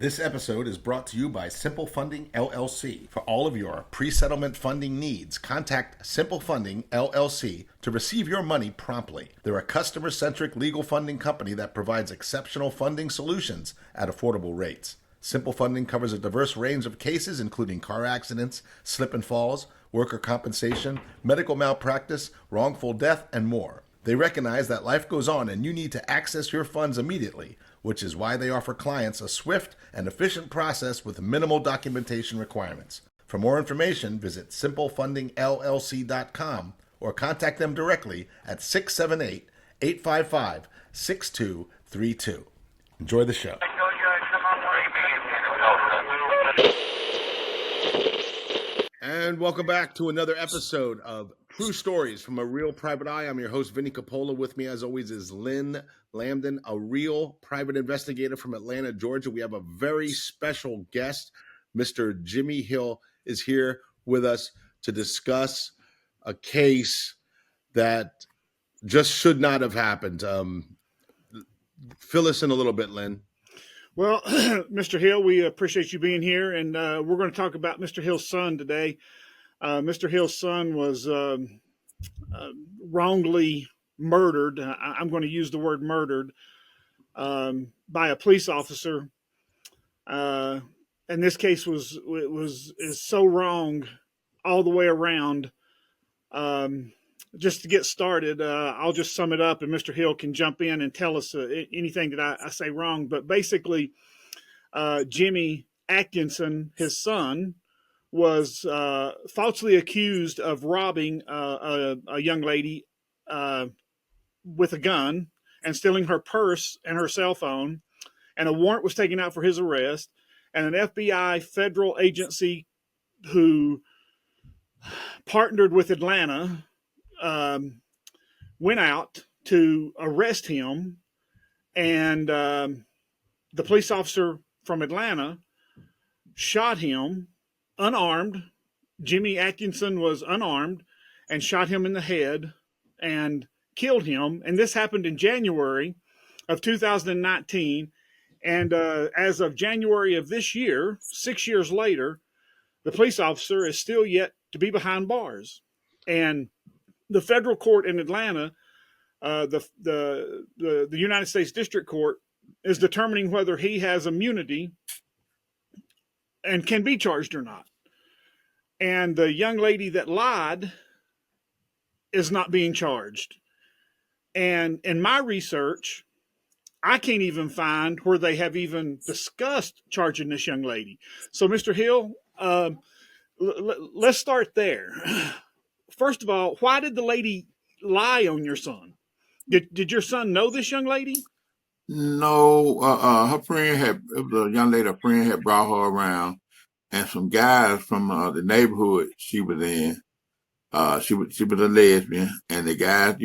This episode is brought to you by Simple Funding LLC. For all of your pre-settlement funding needs, contact Simple Funding LLC to receive your money promptly. They're a customer-centric legal funding company that provides exceptional funding solutions at affordable rates. Simple Funding covers a diverse range of cases, including car accidents, slip and falls, worker compensation, medical malpractice, wrongful death, and more. They recognize that life goes on and you need to access your funds immediately, which is why they offer clients a swift and efficient process with minimal documentation requirements. For more information, visit simplefundingllc.com or contact them directly at 678-855-6232. Enjoy the show. And welcome back to another episode of True Stories from a Real Private Eye. I'm your host, Vinnie Coppola. With me, as always, is Lynn Lambdin, a real private investigator from Atlanta, Georgia. We have a very special guest. Mr. Jimmy Hill is here with us to discuss a case that just should not have happened. Fill us in a little bit, Lynn. Well, Mr. Hill, we appreciate you being here, and we're going to talk about Mr. Hill's son today. Mr. Hill's son was wrongly murdered. I'm going to use the word murdered by a police officer. And this case is so wrong all the way around. Just to get started, I'll just sum it up, and Mr. Hill can jump in and tell us anything that I say wrong. But basically, Jimmy Atchison, his son, was falsely accused of robbing a young lady with a gun and stealing her purse and her cell phone. And a warrant was taken out for his arrest. And an FBI federal agency who partnered with Atlanta went out to arrest him, and the police officer from Atlanta shot him unarmed. Jimmy Atchison was unarmed and shot him in the head and killed him. And this happened in January of 2019. And as of January of this year, 6 years later, the police officer is still yet to be behind bars. And the federal court in Atlanta, the United States District Court, is determining whether he has immunity and can be charged or not. And the young lady that lied is not being charged. And in my research, I can't even find where they have even discussed charging this young lady. So, Mr. Hill, let's start there. First of all, why did the lady lie on your son? Did your son know this young lady? No, her friend it was a young lady, her friend had brought her around, and some guys from the neighborhood she was in, she was a lesbian, and the guys,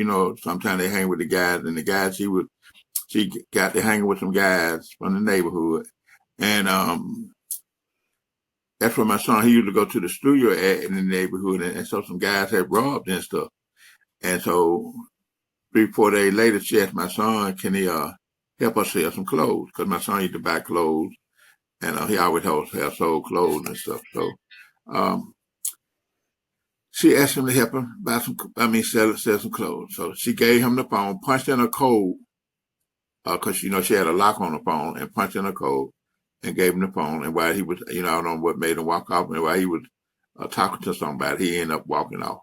sometimes they hang with the guys, and the guys she got to hang with some guys from the neighborhood, and that's where my son, he used to go to the studio in the neighborhood, and so some guys had robbed and stuff. And so 3-4 days later, she asked my son, can he help us sell some clothes? Because my son used to buy clothes, and he always have sold clothes and stuff. So she asked him to help him sell some clothes. So she gave him the phone, punched in a code, because, she had a lock on the phone, and punched in a code, and gave him the phone. And while he was, I don't know what made him walk off, and while he was talking to somebody, he ended up walking off.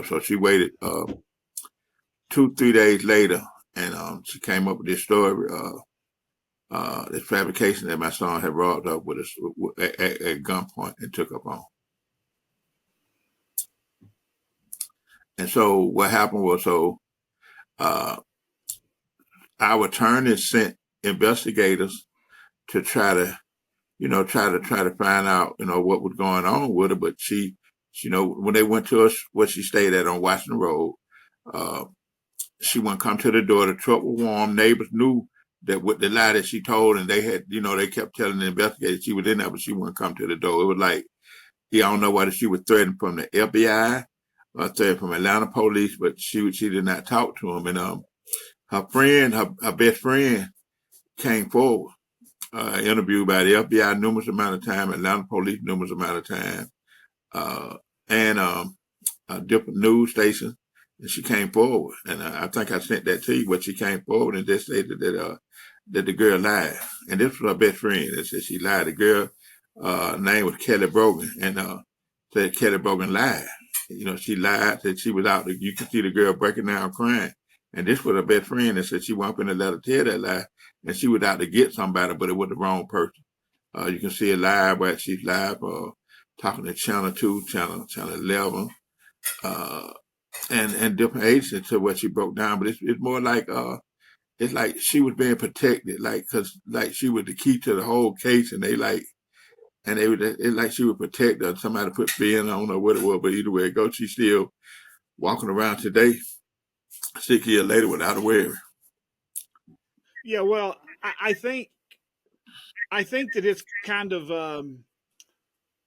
So she waited 2-3 days later, and she came up with this story, this fabrication that my son had robbed up with at gunpoint and took up on. And so what happened was, our attorney sent investigators to try to find out, what was going on with her. But she, when they went to us, where she stayed at on Washington Road, she wouldn't come to the door. The truck was warm. Neighbors knew that what the lie that she told, and they had, they kept telling the investigators she was in there, but she wouldn't come to the door. It was like, I don't know whether she was threatened from the FBI or threatened from Atlanta police, but she did not talk to him. And her best friend came forward interviewed by the FBI numerous amount of time, Atlanta police numerous amount of time, and different news stations. And she came forward, and I think I sent that to you. But she came forward and just stated that the girl lied, and this was her best friend. That said she lied. The girl name was Kelly Brogan, and said Kelly Brogan lied. She lied that she was out. You could see the girl breaking down crying. And this was her best friend that said she wasn't going to let her tell that lie. And she was out to get somebody, but it was the wrong person. You can see it live where she's live talking to Channel 2, Channel 11, and different agencies to what she broke down. But it's more like it's like she was being protected, because she was the key to the whole case, and it's like she was protected. Somebody put fear in, I don't know what it was, but either way it goes, she's still walking around today, 6 years later, without a worry. Yeah, well, I think that it's kind of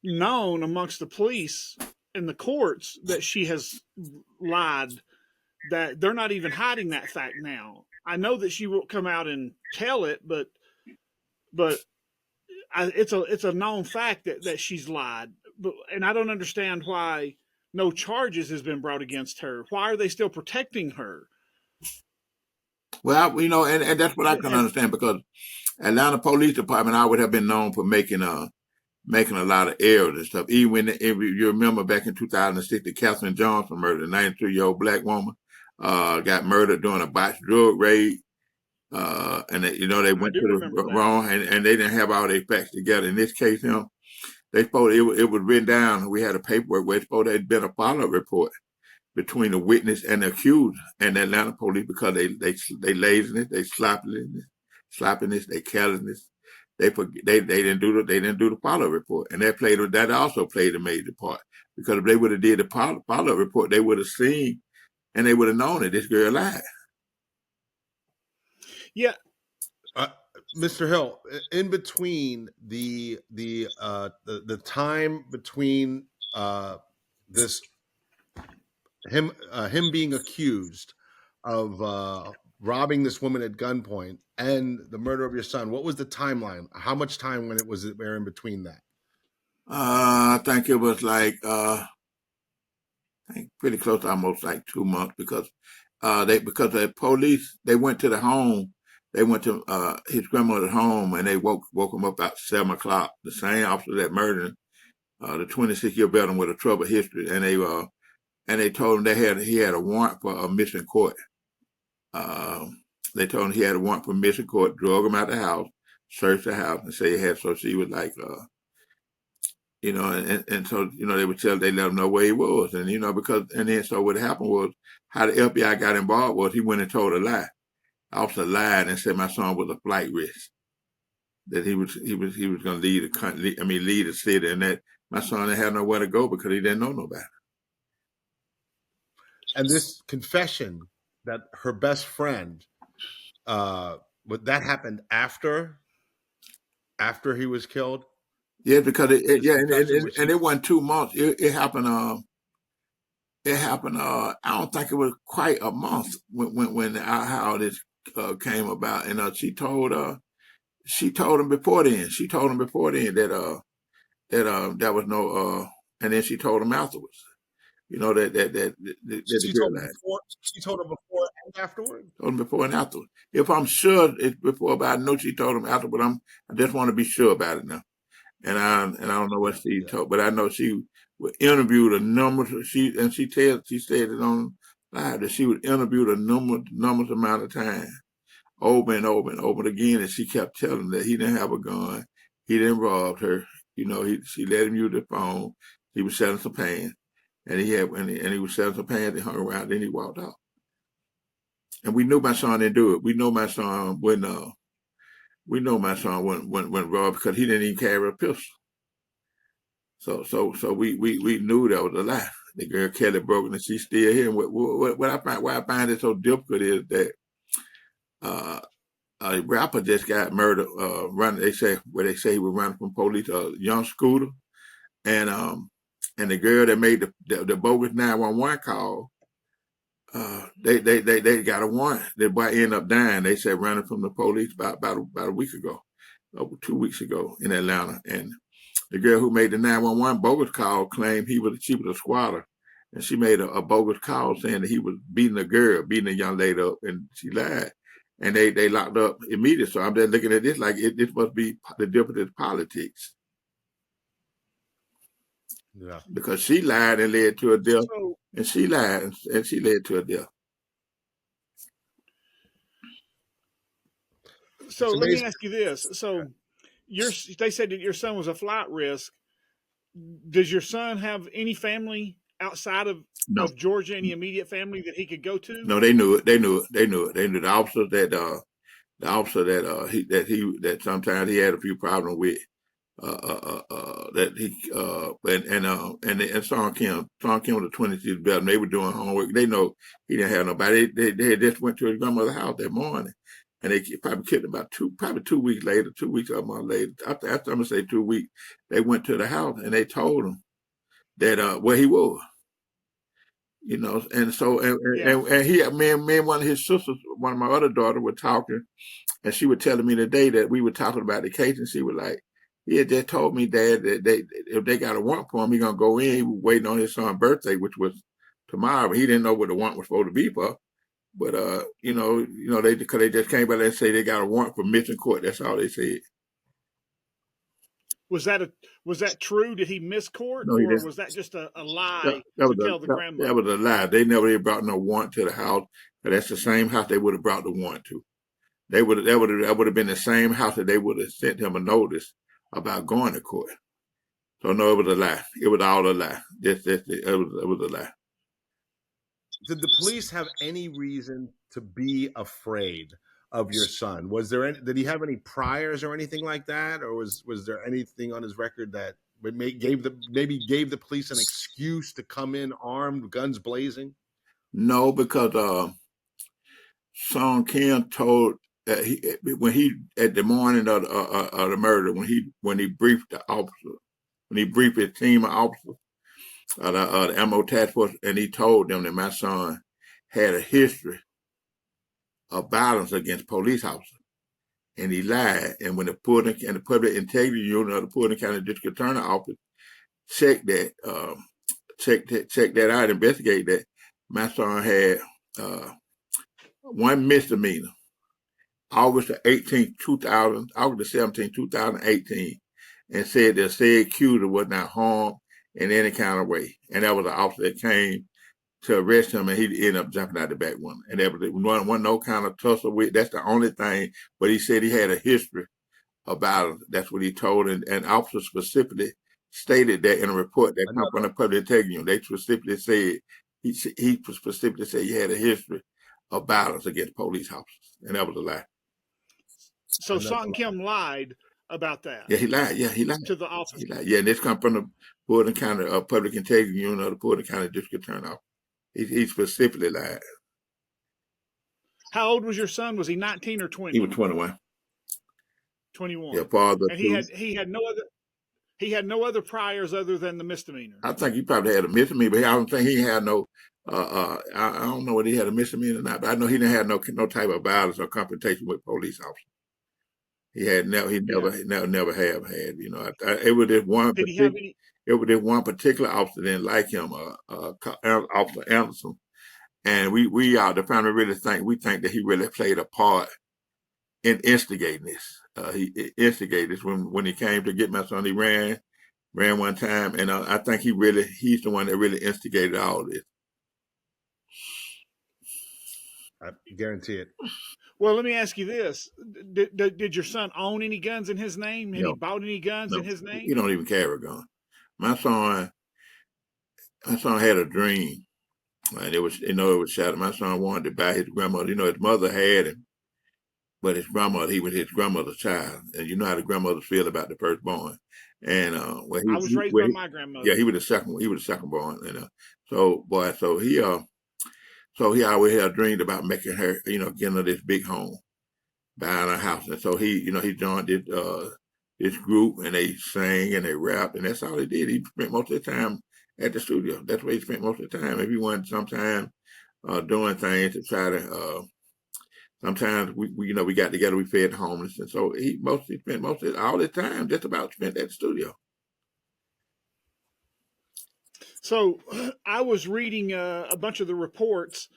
known amongst the police and the courts that she has lied, that they're not even hiding that fact now. I know that she won't come out and tell it, but it's a known fact that she's lied. And I don't understand why no charges has been brought against her. Why are they still protecting her? Well, and that's what I can understand, because Atlanta Police Department, I would have been known for making a lot of errors and stuff. Even if you remember back in 2006, the Catherine Johnson murder, the 93-year-old black woman, got murdered during a botched drug raid. And they went to the wrong, and they didn't have all their facts together. In this case, they supposed it was written down. We had a paperwork where it supposed there had been a follow-up report between the witness and the accused and the Atlanta police, because they laziness, they sloppiness, they carelessness. They didn't do the follow-up report, and that also played a major part, because if they would have did the follow-up report, they would have seen and they would have known that this girl lied. Yeah. Mr. Hill, in between the time between this him being accused of robbing this woman at gunpoint and the murder of your son, what was the timeline? How much time was there in between that? I think it was pretty close to almost 2 months, because the police, they went to the home. They went to his grandmother's home, and they woke him up about 7 o'clock. The same officer that murdered the 26-year veteran with a troubled history, and they told him he had a warrant for a missing court. They told him he had a warrant for missing court, drug him out the house, searched the house, and say he had. So she was and so they let him know where he was, and so what happened was, how the FBI got involved was, he went and told a lie. The officer lied and said my son was a flight risk, that he was going to leave the country, leave the city, and that my son had nowhere to go because he didn't know nobody. And this confession that her best friend, that happened after he was killed. Yeah, because it wasn't 2 months. It happened. I don't think it was quite a month when how this came about. And she told him before then. She told him before then that there was no. And then she told him afterwards. She told him before and afterward. Told him before and afterwards. If I'm sure it's before, but I know she told him after. But I just want to be sure about it now. And I don't know what she told, but I know she interviewed a number. She said it on live that she was interviewed a numerous amount of time, over and over and over again, and she kept telling him that he didn't have a gun, he didn't rob her. She let him use the phone. He was selling some pants, and he was selling some pants. He hung around, then he walked out. And we knew my son didn't do it. We know my son wouldn't. We know my son went robbed because he didn't even carry a pistol. So we knew that was a lie. The girl Kelly Brogan, and she's still here. And why I find it so difficult is that a rapper just got murdered. They say he was running from police, a young scooter, and the girl that made the bogus 911 call. They got a warrant. The boy ended up dying. They said running from the police about a week ago. 2 weeks ago in Atlanta, and the girl who made the 911 bogus call claimed she was a squatter, and she made a bogus call saying that he was beating a young lady up, and she lied. And they locked up immediately. So I'm just looking at this like this must be the difference in politics. Yeah. Because she lied and led to a death, So, and she lied and she led to a death. so let me ask you this. So they said that your son was a flight risk. Does your son have any family outside of No, Georgia, any immediate family that he could go to? no, they knew it. They knew the officer that sometimes he had a few problems with. That he and Song Kim was a 22 better. They were doing homework. They know he didn't have nobody. They just went to his grandmother's house that morning, and they probably killed him about 2 weeks later, 2 weeks or a month later. After I'm gonna say 2 weeks, they went to the house and they told him that where he was. And so and he, me and one of his sisters, one of my other daughter, were talking, and she was telling me today that we were talking about the case, and she was like, he had just told me, Dad, that if they got a warrant for him, he's gonna go in. He was waiting on his son's birthday, which was tomorrow. He didn't know what the warrant was supposed to be for. But because they just came by there and say they got a warrant for missing court. That's all they said. Was that true? Did he miss court, No, or was that just a lie to tell the grandmother? That was a lie. They never brought no warrant to the house. But that's the same house they would have brought the warrant to. That would have been the same house that they would have sent him a notice about going to court. So no, it was a lie. It was all a lie. It was a lie. Did the police have any reason to be afraid of your son? Did he have any priors or anything like that, or was there anything on his record that gave the police an excuse to come in armed, guns blazing? No, because Song Kim told that when he at the morning of the murder, when he briefed the officer, when he briefed his team of officers, the MO task force, and he told them that my son had a history of violence against police officers, and he lied. And when the Public Integrity Unit of the Fulton County District Attorney Office checked that out, investigate that, my son had one misdemeanor, August the 17th, 2018, and said that said accuser was not harmed in any kind of way. And that was the officer that came to arrest him, and he ended up jumping out the back window. And there wasn't no kind of tussle with. That's the only thing. But he said he had a history of violence. That's what he told. And officer specifically stated that in a report that come from the Public Integrity Unit. They specifically said he specifically said he had a history of violence against police officers, and that was a lie. So Song Kim lied about that. Yeah, he lied. Yeah, he lied to the officer. He lied. Yeah, and this come from the Fulton County Public Integrity Unit of the Fulton County District Attorney Office. He specifically lied. How old was your son? Was he 19 or 20? He was 21. 21. Yeah, father. And he had no other priors other than the misdemeanor. I think he probably had a misdemeanor, but I don't think he had no. I don't know whether he had a misdemeanor or not, but I know he didn't have no type of violence or confrontation with police officers. He never have had. It was this one. Did he have any? It was this one particular officer didn't like him, Officer Atchison, and we the family really think that he really played a part in instigating this. He instigated this when he came to get my son. He ran one time, and I think he's the one that really instigated all this. I guarantee it. Well, let me ask you this: Did your son own any guns in his name? Had he bought any guns in his name? He don't even carry a gun. My son had a dream, and it was shattered. My son wanted to buy his grandmother. His mother had him, but he was his grandmother's child, and you know how the grandmothers feel about the firstborn. And I was raised by my grandmother. Yeah, he was the second. He was the second born. So he always had dreamed about making her, getting her this big home, buying a house. And so he joined this group, and they sang and they rapped, and that's all he did. He spent most of the time at the studio. That's where he spent most of the time. If he wasn't sometime doing things to try to Sometimes we we got together, we fed the homeless, and so he mostly spent all his time just about spent at the studio. So I was reading a bunch of the reports,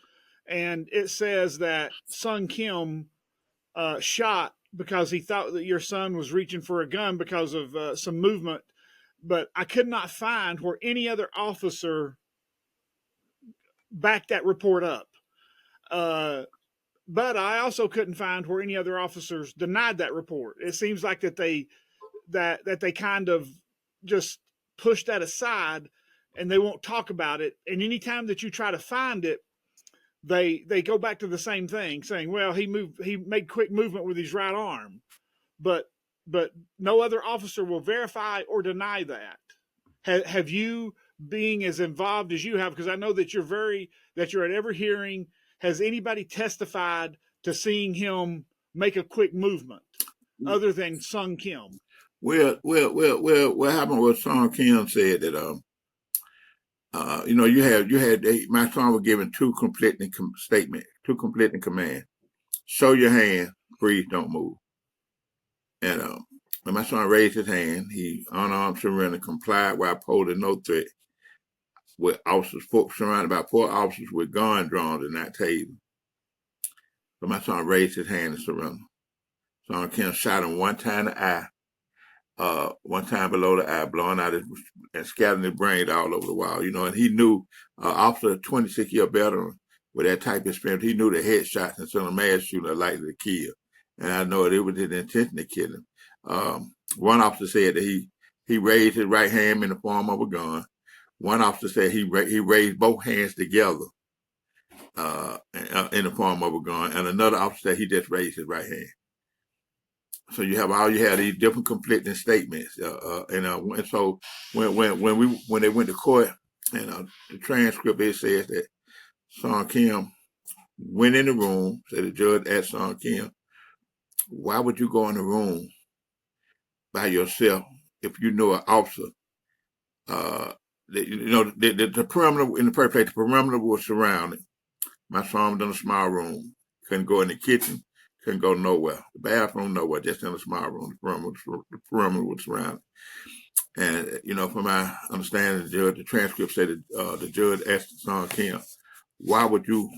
and it says that Sung Kim shot because he thought that your son was reaching for a gun because of some movement, but I could not find where any other officer backed that report up. Uh, but I also couldn't find where any other officers denied that report. It seems like that they kind of just push that aside and they won't talk about it. And anytime that you try to find it, they go back to the same thing, saying, "Well, he made quick movement with his right arm," but no other officer will verify or deny that. Have you, being as involved as you have, because I know that you're at every hearing, has anybody testified to seeing him make a quick movement other than Sung Kim? Well, what happened was Song Kim said that you had my son was given two conflicting statements, two conflicting commands. Show your hand, freeze, don't move. And when my son raised his hand, he unarmed surrender, complied while posing no threat. With officers surrounded by 4 officers with guns drawn and not tased. So my son raised his hand and surrendered. Son Kim shot him one time in the eye, one time below the eye, blowing out his and scattering his brains all over the wall. And he knew, officer, 26-year veteran with that type of experience, he knew the headshots and some of the mass shooting are likely to kill. And I know it was his intention to kill him. One officer said that he raised his right hand in the form of a gun. One officer said he raised both hands together in the form of a gun, and another officer said he just raised his right hand. So you have these different conflicting statements, and so when they went to court, and the transcript, it says that Song Kim went in the room. Said the judge asked Song Kim, "Why would you go in the room by yourself if you know an officer?" The perimeter in the first place, the perimeter was surrounded. My son was in a small room. Couldn't go in the kitchen. Couldn't go nowhere. The bathroom, nowhere. Just in a small room. The perimeter was surrounded. And from my understanding, the transcript said that the judge asked Son Kim, "Why would you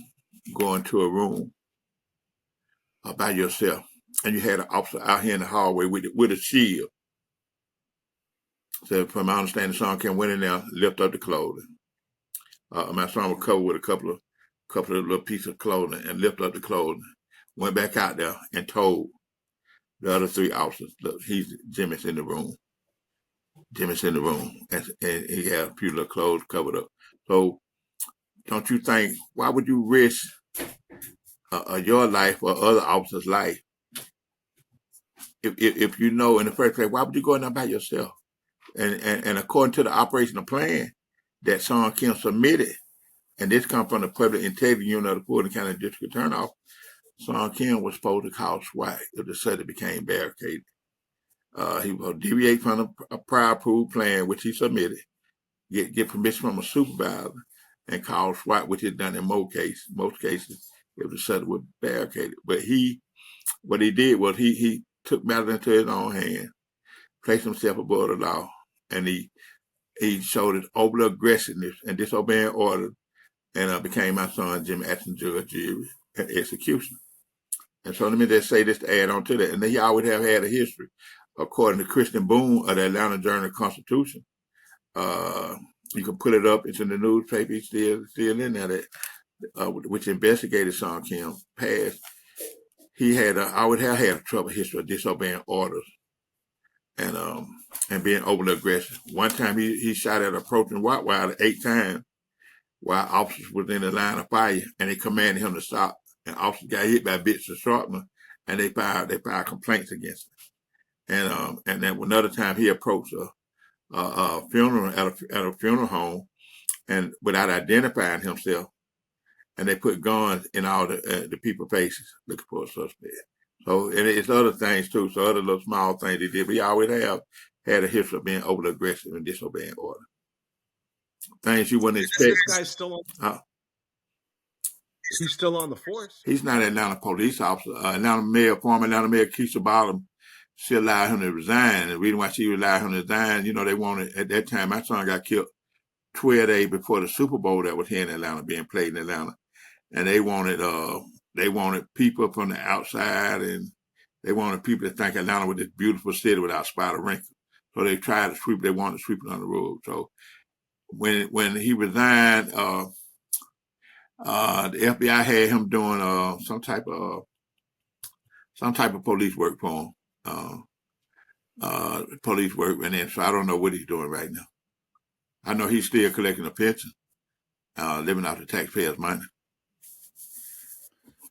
go into a room by yourself?" And you had an officer out here in the hallway with a shield. So from my understanding, Son Kim went in there, lifted up the clothing. My son was covered with a couple of little pieces of clothing, and lifted up the clothing. Went back out there and told the other 3 officers, "Look, Jimmy's in the room. Jimmy's in the room," and he had a few little clothes covered up. So don't you think? Why would you risk your life or other officers' life if you know in the first place? Why would you go in there by yourself? And according to the operational plan that Song Kim submitted, and this comes from the Public Integrity Unit of the Fulton County District Attorney Office, Song Kim was supposed to call SWAT if the city became barricaded. He will deviate from a prior approved plan, which he submitted, get permission from a supervisor, and call SWAT, which is done in most cases, if the city was barricaded. But what he did was he took matters into his own hand, placed himself above the law, and he showed his overly aggressiveness and disobeying orders, and became my son Jimmy Atchison judge, jury, and execution. And so let me just say this to add on to that. And he always have had a history, according to Christian Boone of the Atlanta Journal-Constitution. You can put it up. It's in the newspaper. It's still in there. Which investigated Song Kim past. He always have had a trouble history of disobeying orders and being overly aggressive. One time he shot at approaching Rottweiler 8 times while officers was in the line of fire, and they commanded him to stop. And officers got hit by bits of shrapnel, and they filed complaints against him. And then another time he approached a funeral at a funeral home, and without identifying himself, and they put guns in all the people's faces looking for a suspect. So, and it's other things too. So other little small things they did, but he always had a history of being overly aggressive and disobeying order. Things you wouldn't expect. This guy's still on. He's still on the force. He's not an Atlanta police officer. Former Atlanta Mayor Keisha Bottom, she allowed him to resign. And the reason why she allowed him to resign, they wanted, at that time, my son got killed 12 days before the Super Bowl that was here in Atlanta, being played in Atlanta. And they wanted people from the outside, and they wanted people to think Atlanta was this beautiful city without spot or wrinkle. So they tried to sweep, they wanted to sweep it on the road. So when he resigned, the FBI had him doing some type of police work for him, police work, and then so I don't know what he's doing right now. I know he's still collecting a pension, living off the taxpayers' money.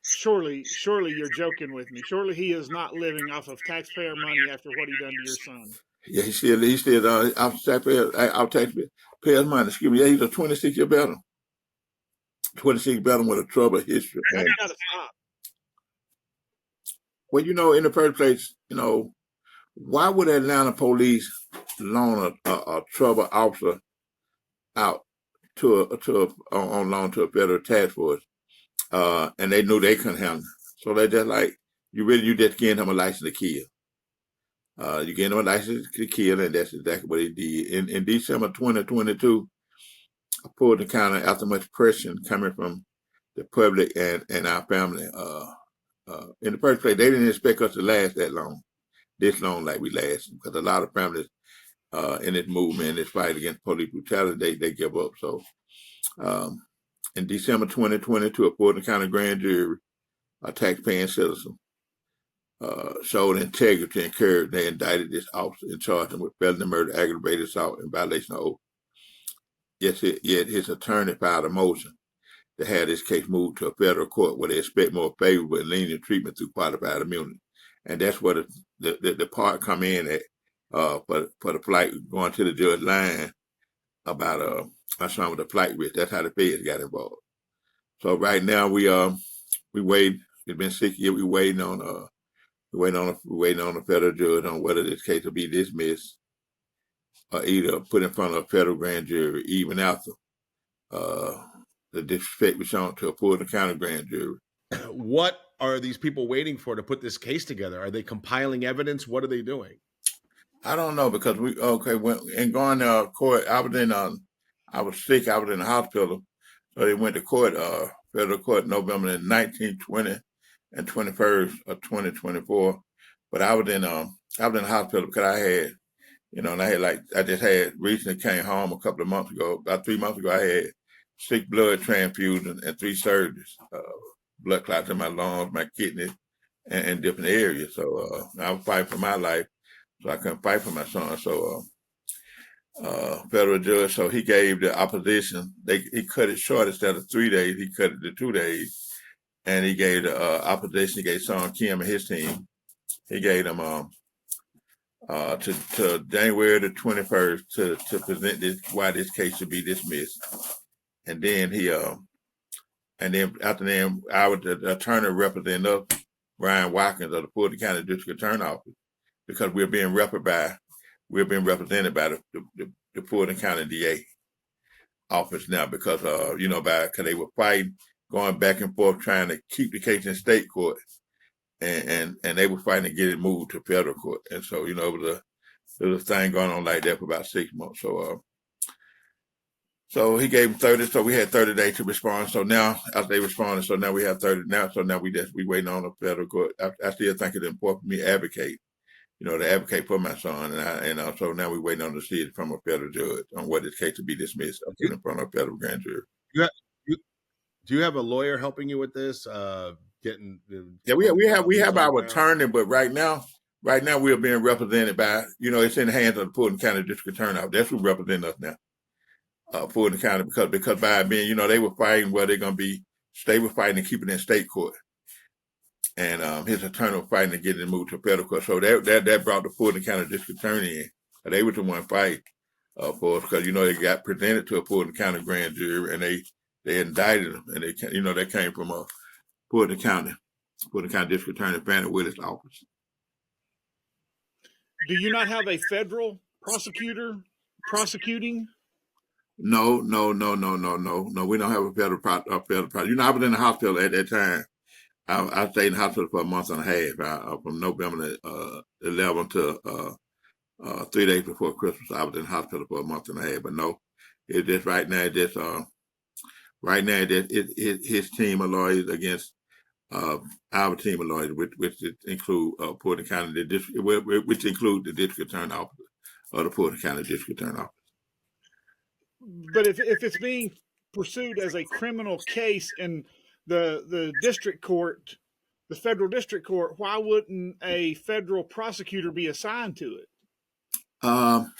Surely you're joking with me. Surely he is not living off of taxpayer money after what he done to your son. Yeah, he's still off taxpayers' money. Excuse me. Yeah, he's a 26-year veteran. 26 veteran with a troubled history. I gotta stop. Well, in the first place, why would Atlanta police loan a troubled officer out on loan to a federal task force? And they knew they couldn't handle it. So they just like, you just gave him a license to kill. You gave him a license to kill, and that's exactly what he did. In December 2022, I pulled the counter after much pressure coming from the public and our family. In the first place, they didn't expect us to last this long like we lasted, because a lot of families in this movement, in this fight against police brutality, they give up. So in December 2022, a Fulton County grand jury, a taxpaying citizen, showed integrity and courage. They indicted this officer and charged him with felony murder, aggravated assault, and violation of oath. Yet his attorney filed a motion to have this case moved to a federal court where they expect more favorable and lenient treatment through qualified immunity. And that's where the part come in at for the flight going to the judge line about my son with the flight risk. That's how the feds got involved. So right now we wait. It's been 6 years. We waiting on a federal judge on whether this case will be dismissed or either put in front of a federal grand jury, even after the disrespect was shown to a Fulton County grand jury. What are these people waiting for to put this case together? Are they compiling evidence? What are they doing? I don't know, because going to court, I was sick, I was in the hospital, so they went to court, federal court, November 19th, 20, and 21st of 2024. But I was in the hospital because I had, and I just had recently came home a couple of months ago, about 3 months ago. I had 6 blood transfusions and 3 surgeries, blood clots in my lungs, my kidneys, and different areas. So I was fighting for my life, so I couldn't fight for my son. So federal judge, so he gave the opposition, he cut it short. Instead of 3 days, he cut it to 2 days. And he gave the opposition, he gave Sean Kim and his team, he gave them to January the 21st to present why this case should be dismissed. And then after then, the attorney representing us, Brian Watkins of the Fulton County District Attorney Office, because we're being represented by the Fulton County DA office now, because because they were fighting, going back and forth, trying to keep the case in state court, and they were fighting to get it moved to federal court. And so it was a thing going on like that for about 6 months. So he gave them 30. So we had 30 days to respond. So now, after they responded, so now we have 30 now. So now we waiting on the federal court. I still think it's important for me to advocate, to advocate for my son, and so now we're waiting on the decision from a federal judge on whether this case to be dismissed or put in front of a federal grand jury. Do you have a lawyer helping you with this? Yeah, we have our attorney, but right now we're being represented by, it's in the hands of the Fulton County District Attorney. That's who represents us now, Fulton County, because by being, they were fighting where they're going to be, they were fighting to keep it in state court. And his attorney was fighting to get it moved to federal court. So that brought the Fulton County District Attorney in. They were the one fighting for us, because, they got presented to a Fulton County grand jury, and they indicted them, and they came from a Fulton County District Attorney Fannie Willis' office. Do you not have a federal prosecutor prosecuting No, no, no, no, no, no, no. We don't have a federal project. You know, I was in the hospital at that time. I stayed in the hospital for a month and a half, from November 11 to 3 days before Christmas. I was in the hospital for a month and a half. But no, it's just right now. His team of lawyers against our team of lawyers, which include Porter County, which include the district attorney office of the Porter County District Attorney Office. But if it's being pursued as a criminal case in the district court, the federal district court, why wouldn't a federal prosecutor be assigned to it? Well,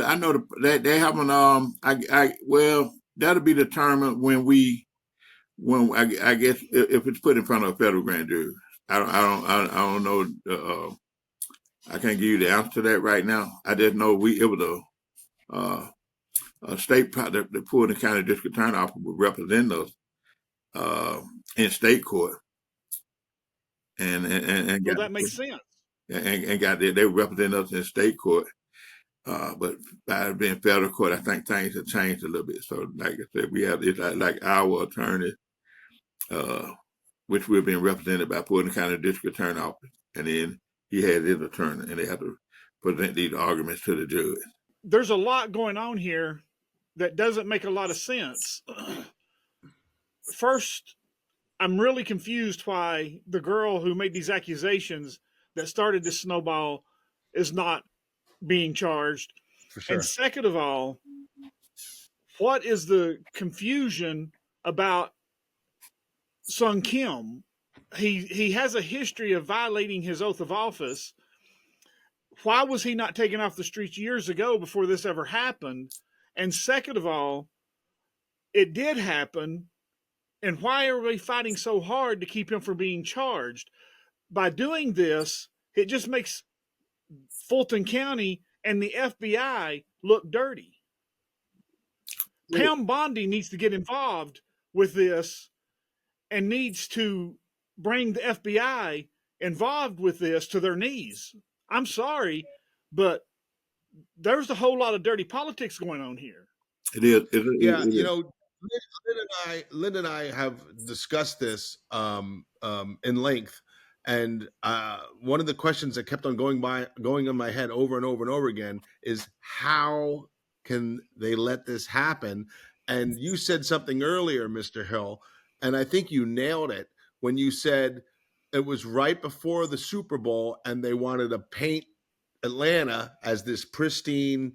I know they haven't. Well, that'll be determined when I guess if it's put in front of a federal grand jury. I don't know. I can't give you the answer to that right now. I just know it was a state, the Fulton County District Attorney Office would represent us in state court, and well, that makes sense. And they represent us in state court, but by being federal court, I think things have changed a little bit. So, like I said, we have it's like our attorney, which we're being represented by Fulton County District Attorney Office, and then he has his attorney, and they have to present these arguments to the judge. There's a lot going on here that doesn't make a lot of sense. First, I'm really confused why the girl who made these accusations that started this snowball is not being charged. For sure. And second of all, what is the confusion about Sung Kim? He has a history of violating his oath of office. Why was he not taken off the streets years ago before this ever happened? And second of all, it did happen. And why are we fighting so hard to keep him from being charged? By doing this, it just makes Fulton County and the FBI look dirty. Pam Bondi needs to get involved with this and needs to bring the FBI involved with this to their knees. I'm sorry, but there's a whole lot of dirty politics going on here. It is. Yeah, you know, Lynn and I have discussed this in length, and one of the questions that kept on going in my head over and over and over again is how can they let this happen? And you said something earlier, Mr. Hill, and I think you nailed it when you said it was right before the Super Bowl and they wanted to paint Atlanta as this pristine,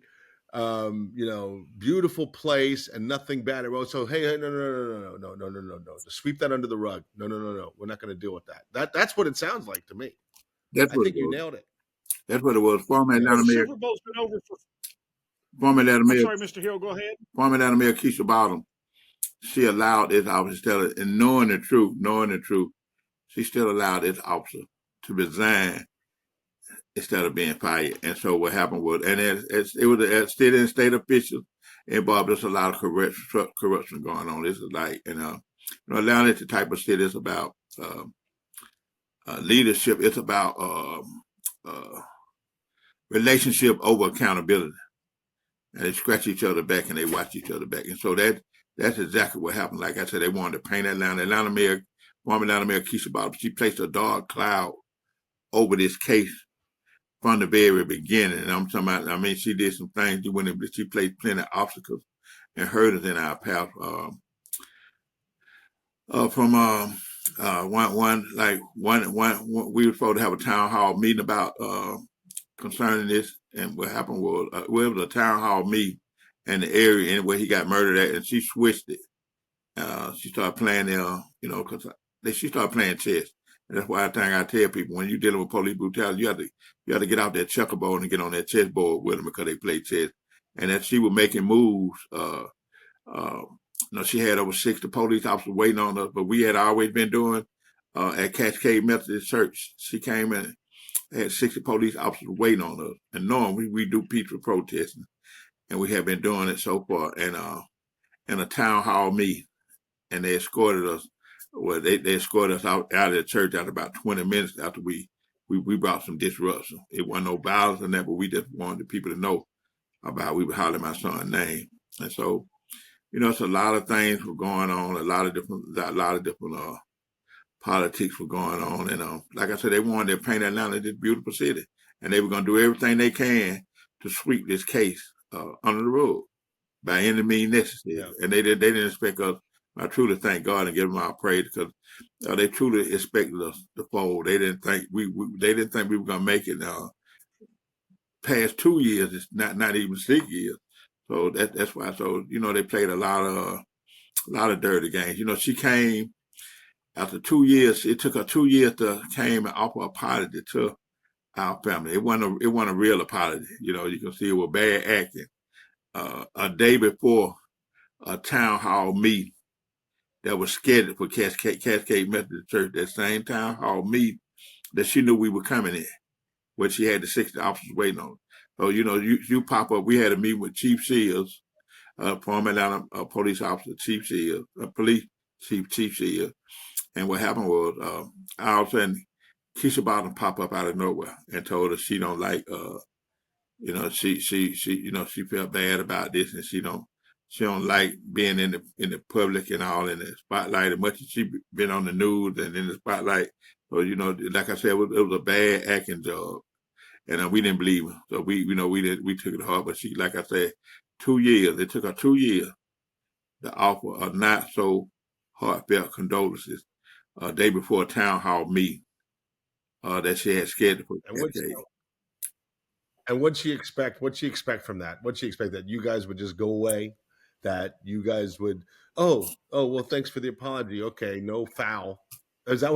beautiful place and nothing bad about. So, hey, no. Sweep that under the rug. No. We're not going to deal with that. That's what it sounds like to me. I think you nailed it. That's what it was. Former Atlanta Mayor. Super Bowl's been over for. Former Atlanta Mayor. Sorry, Mr. Hill, go ahead. Former Atlanta Mayor Keisha Bottom. She allowed this officer to tell it, and knowing the truth, she still allowed this officer to resign instead of being fired. And so what happened was, and it was a state official involved. There's a lot of corruption going on. This is like, Atlanta is the type of city. It's about leadership. It's about relationship over accountability. And they scratch each other back and they watch each other back. And so that's exactly what happened. Like I said, they wanted to paint Atlanta. Former Atlanta Mayor Keisha Bottom, she placed a dark cloud over this case from the very beginning. And I'm talking about, she did some things. She placed plenty of obstacles and hurdles in our path. We were supposed to have a town hall meeting about concerning this. And what happened was, it was a town hall meeting in the area where he got murdered at, and she switched it. She started playing because she started playing chess. And that's why I tell people, when you're dealing with police brutality, you have to get out that checkerboard and get on that chessboard with them because they play chess. And that she was making moves. She had over 60 police officers waiting on us, but we had always been doing at Cascade Methodist Church. She came in, had 60 police officers waiting on us, and knowing we do peaceful protesting, and we have been doing it so far. And in a town hall meeting, and they escorted us. Well, they escorted us out of the church after about 20 minutes after we brought some disruption. It wasn't no violence in that, but we just wanted the people to know about we would holler my son's name. And so, it's a lot of things were going on, a lot of different politics were going on. And like I said, they wanted to paint Atlanta this beautiful city. And they were going to do everything they can to sweep this case under the rug by any means necessary. Yeah. And they didn't expect us. I truly thank God and give them our praise because they truly expected us to fold. They didn't think we were going to make it. Past 2 years, it's not even 6 years. So that's why. So they played a lot of dirty games. She came after 2 years. It took her 2 years to came and offer an apology to our family. It wasn't a real apology. You can see it was bad acting. A day before a town hall meeting that was scheduled for Cascade Methodist Church, that same town hall meeting that she knew we were coming in, where she had the 60 officers waiting on. So, you pop up. We had a meeting with Chief Sears, former Atlanta police officer, Chief Sears, police Chief Sears. And what happened was, all of a sudden, Keisha Bottom popped up out of nowhere and told us she don't like, she felt bad about this, and she don't like being in the public and all in the spotlight as much as she been on the news and in the spotlight. So like I said, it was a bad acting job, and we didn't believe her. So we took it hard. But she, like I said, 2 years. It took her 2 years to offer a not so heartfelt condolences day before a town hall meeting that she had scheduled for. And what'd she expect? What'd she expect from that? What'd she expect that you guys would just go away? That you guys would, oh, well, thanks for the apology. Okay, no foul. Is that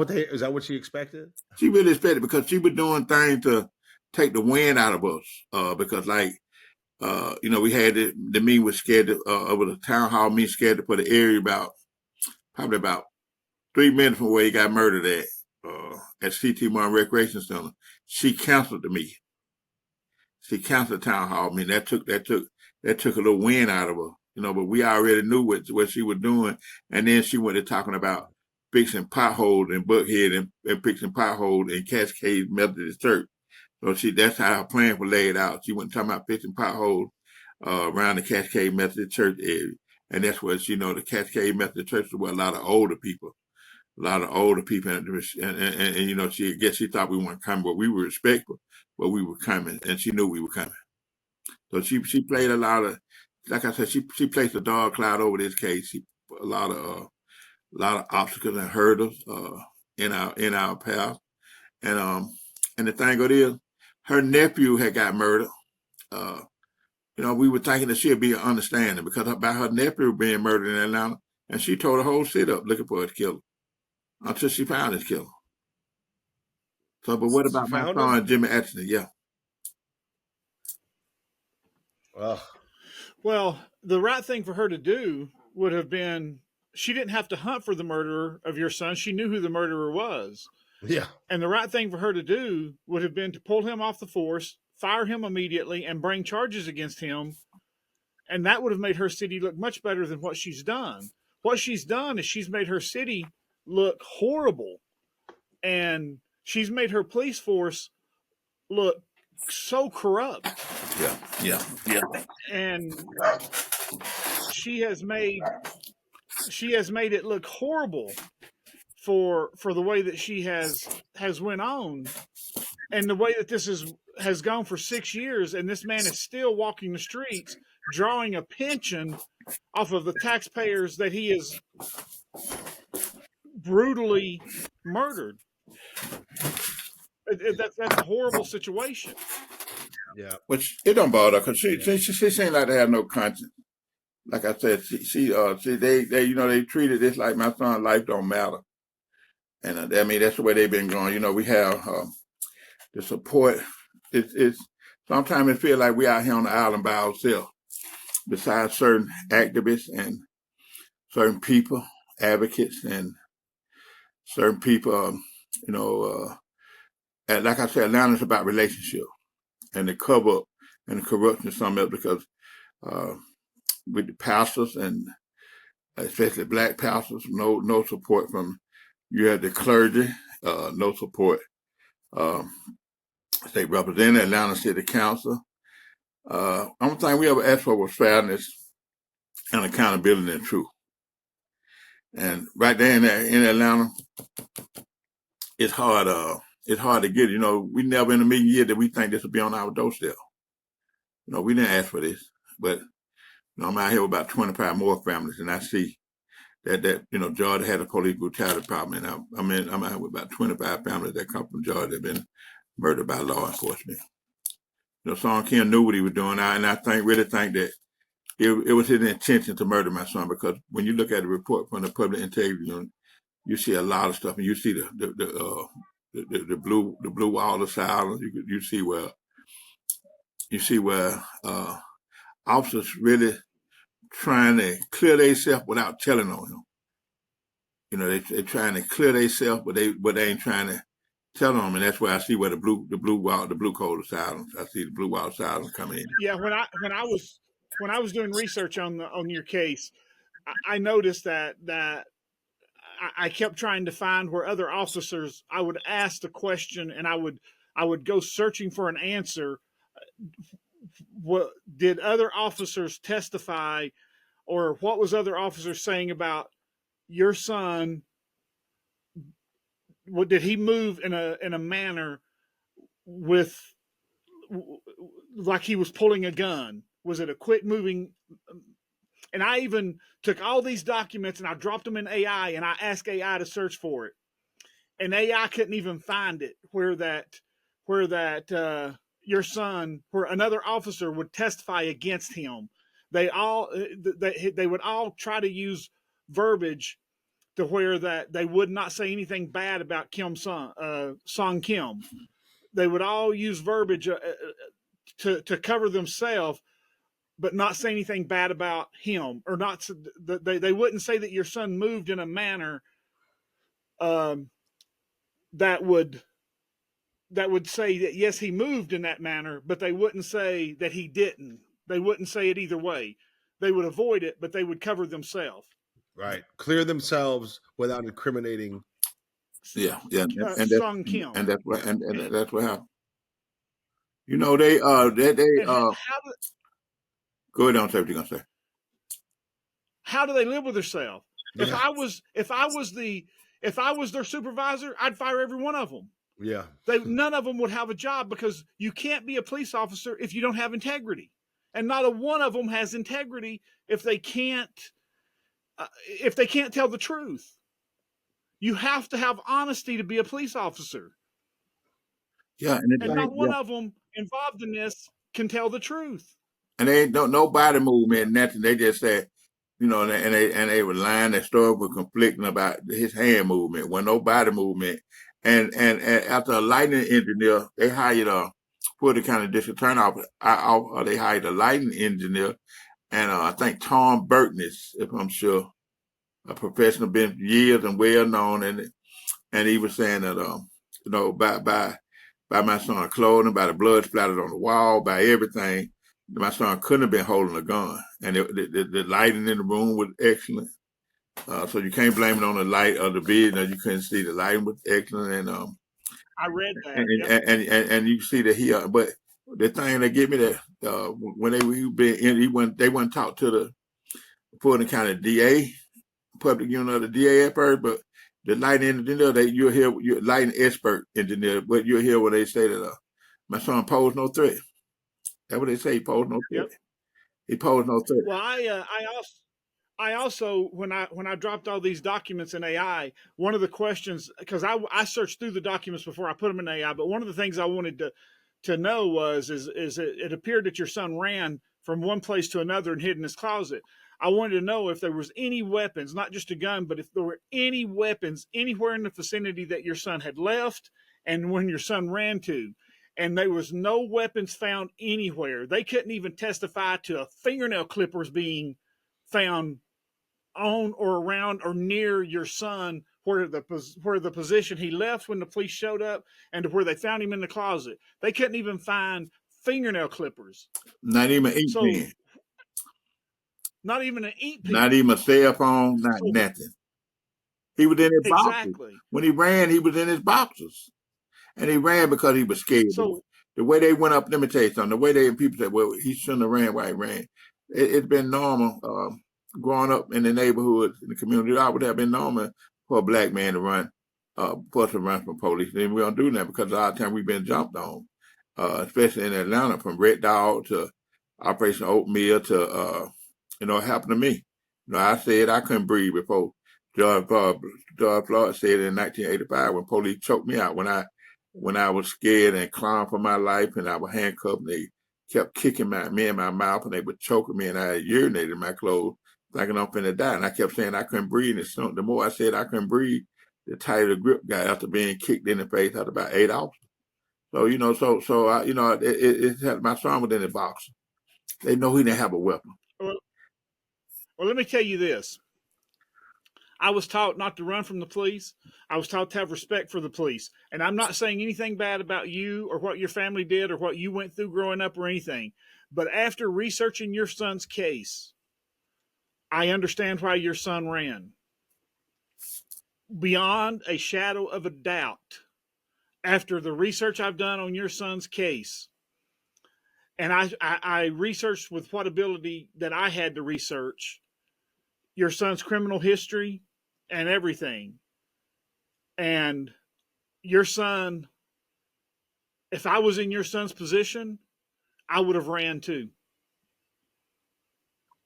what she expected? She really expected, because she was doing things to take the wind out of us. Because we had the meeting was scheduled, over the town hall meeting scheduled for the area probably about 3 minutes from where he got murdered at CT Martin Recreation Center. She canceled the meeting. She canceled the town hall meeting. That took a little wind out of her, but we already knew what she was doing. And then she went to talking about fixing potholes in Buckhead and fixing potholes in Cascade Methodist Church. So that's how her plan was laid out. She went talking about fixing potholes around the Cascade Methodist Church area. And that's what the Cascade Methodist Church is where a lot of older people, and she thought we weren't coming, but we were respectful, but we were coming, and she knew we were coming. So she played a lot of, like I said, she placed a dark cloud over this case. She put a lot of obstacles and hurdles in our path, and the thing of it is, her nephew had got murdered. We were thinking that she'd be understanding because about her nephew being murdered in Atlanta, and she tore the whole city up looking for his killer until she found his killer. So, but what about my son, Jimmy Atchison? Yeah. Well, the right thing for her to do would have been, she didn't have to hunt for the murderer of your son. She knew who the murderer was. Yeah. And the right thing for her to do would have been to pull him off the force, fire him immediately, and bring charges against him. And that would have made her city look much better than what she's done. What she's done is she's made her city look horrible. And she's made her police force look so corrupt. Yeah. And she has made it look horrible for the way that she has went on, and the way that this has gone for 6 years, and this man is still walking the streets drawing a pension off of the taxpayers that he has brutally murdered. That's a horrible situation. Yeah, which it don't bother her because she seemed like they have no conscience. Like I said, they treated this like my son's life don't matter, and that's the way they've been going. We have the support. It's sometimes it feels like we out here on the island by ourselves, besides certain activists and certain people, advocates, and certain people. And like I said, Atlanta's about relationship and the cover up and the corruption of some of it, because with the pastors and especially black pastors, no support from you have the clergy, no support. State representative, Atlanta City Council, Only thing we ever asked for was fairness and accountability and truth. And right there in Atlanta, it's hard. It's hard to get. We never in a million years that we think this will be on our doorstep. We didn't ask for this, but I'm out here with about 25 more families, and I see that Georgia had a police brutality problem, and I'm out here with about 25 families that come from Georgia that have been murdered by law enforcement. Son Kim knew what he was doing, and I really think that it was his intention to murder my son, because when you look at the report from the public integrity unit, you see a lot of stuff, and you see the blue wall of silence. You see where officers really trying to clear themselves without telling on him. They're trying to clear themselves, but they ain't trying to tell them, and that's where I see where the blue code of silence. I see the blue wall of silence coming in. Yeah, when I was doing research on your case, I noticed that I kept trying to find where other officers. I would ask the question, and I would go searching for an answer. What did other officers testify, or what was other officers saying about your son? What did he move in a manner with, like he was pulling a gun? Was it a quick moving? And I even took all these documents and I dropped them in AI, and I asked AI to search for it, and AI couldn't even find it where your son, where another officer would testify against him. They would all try to use verbiage to where that they would not say anything bad about Kim's son, Song Kim. They would all use verbiage to cover themselves, but not say anything bad about him, or not. They wouldn't say that your son moved in a manner that would say that yes, he moved in that manner, but they wouldn't say that he didn't. They wouldn't say it either way. They would avoid it, but they would cover themselves. Right, clear themselves without incriminating. Yeah, and Song Kim, and that's what happened. They go ahead on, say what you're gonna say. How do they live with themselves? Yeah. If I was their supervisor, I'd fire every one of them. Yeah, none of them would have a job, because you can't be a police officer if you don't have integrity, and not a one of them has integrity if they can't tell the truth. You have to have honesty to be a police officer. Yeah, and not one of them involved in this can tell the truth. And they ain't no body movement, nothing. They just said, and they were lying. Their story was conflicting about his hand movement. When no body movement, and after a lighting engineer, they hired Fulton County District Attorney. They hired a lighting engineer, and I think Tom Burton is, if I'm sure, a professional, been years and well known, and he was saying that by my son's clothing, by the blood splattered on the wall, by everything, my son couldn't have been holding a gun, and the lighting in the room was excellent. So you can't blame it on the light of the video. You couldn't see the lighting was excellent, and I read that, and you see that he. But the thing that get me that when they went talk to the Fulton County DA, public unit of the DA at first, but the lighting engineer, you'll hear your lighting expert engineer, but you'll hear what they say that my son posed no threat. That's what they say. He posed no threat. Yep. He posed no threat. Well, I also when I dropped all these documents in AI, one of the questions, because I searched through the documents before I put them in AI, but one of the things I wanted to know was it appeared that your son ran from one place to another and hid in his closet. I wanted to know if there was any weapons, not just a gun, but if there were any weapons anywhere in the vicinity that your son had left and when your son ran to. And there was no weapons found anywhere. They couldn't even testify to a fingernail clippers being found on or around or near your son, where the position he left when the police showed up and to where they found him in the closet. They couldn't even find fingernail clippers. Not even ink pen. Not even an ink pen. Not even a cell phone, nothing. He was in his boxers. Exactly. When he ran, he was in his boxers. And he ran because he was scared. the way they went up, let me tell you something, the way people say, well, he shouldn't have ran while he ran. It's been normal growing up in the neighborhood, in the community. I would have been normal for a black man to run, for us to run from police. And we don't do that because a lot of times we've been jumped on, especially in Atlanta, from Red Dog to Operation Oatmeal to, it happened to me. I said I couldn't breathe before George Floyd said in 1985 when police choked me out when I was scared and clowned for my life and I was handcuffed and they kept kicking me in my mouth and they were choking me and I urinated in my clothes thinking I'm finna die. And I kept saying I couldn't breathe. And the more I said I couldn't breathe, the tighter the grip got after being kicked in the face after about 8 hours. So, my son was in the box. They know he didn't have a weapon. Well, let me tell you this. I was taught not to run from the police. I was taught to have respect for the police. And I'm not saying anything bad about you or what your family did or what you went through growing up or anything. But after researching your son's case, I understand why your son ran. Beyond a shadow of a doubt, after the research I've done on your son's case, and I researched with what ability that I had to research your son's criminal history and everything. And your son, if I was in your son's position, I would have ran too.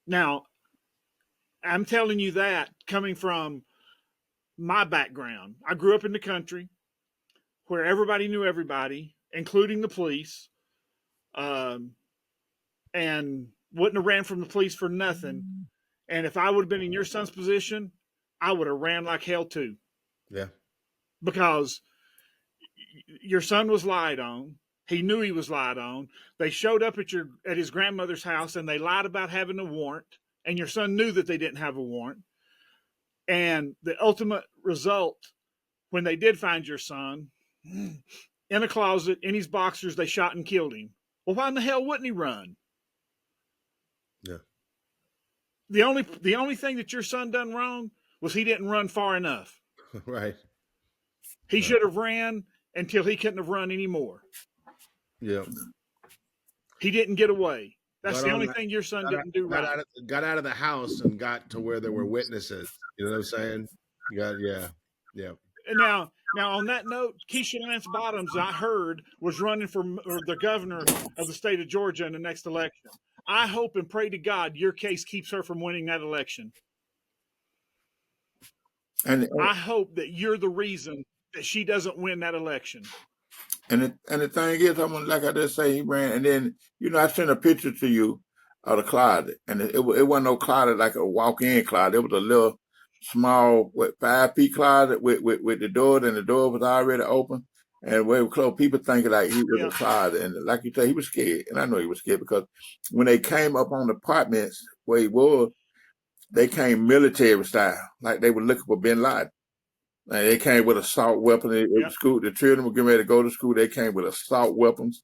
Now, I'm telling you that coming from my background. I grew up in the country where everybody knew everybody, including the police, and wouldn't have ran from the police for nothing. And if I would have been in your son's position, I would have ran like hell too. Yeah. Because your son was lied on. He knew he was lied on. They showed up at his grandmother's house and they lied about having a warrant. And your son knew that they didn't have a warrant. And the ultimate result, when they did find your son in a closet, in his boxers, they shot and killed him. Well, why in the hell wouldn't he run? Yeah. The only thing that your son done wrong was he didn't run far enough. Right. He should have ran until he couldn't have run anymore. Yeah. He didn't get away. That's the only thing your son didn't do right. Got out of the house and got to where there were witnesses. You know what I'm saying? Yeah. And now on that note, Keisha Lance Bottoms, I heard, was running for the governor of the state of Georgia in the next election. I hope and pray to God your case keeps her from winning that election. And I hope that you're the reason that she doesn't win that election. And the thing is, like I just say, he ran, and then I sent a picture to you of the closet, and it wasn't no closet like a walk-in closet. It was a little small, 5 feet closet with the door, and the door was already open, and we were close. People thinking like he was a closet, and like you say, he was scared, and I know he was scared because when they came up on the apartments where he was, they came military style, like they were looking for Bin Laden. And they came with assault weapons. School, the children were getting ready to go to school. They came with assault weapons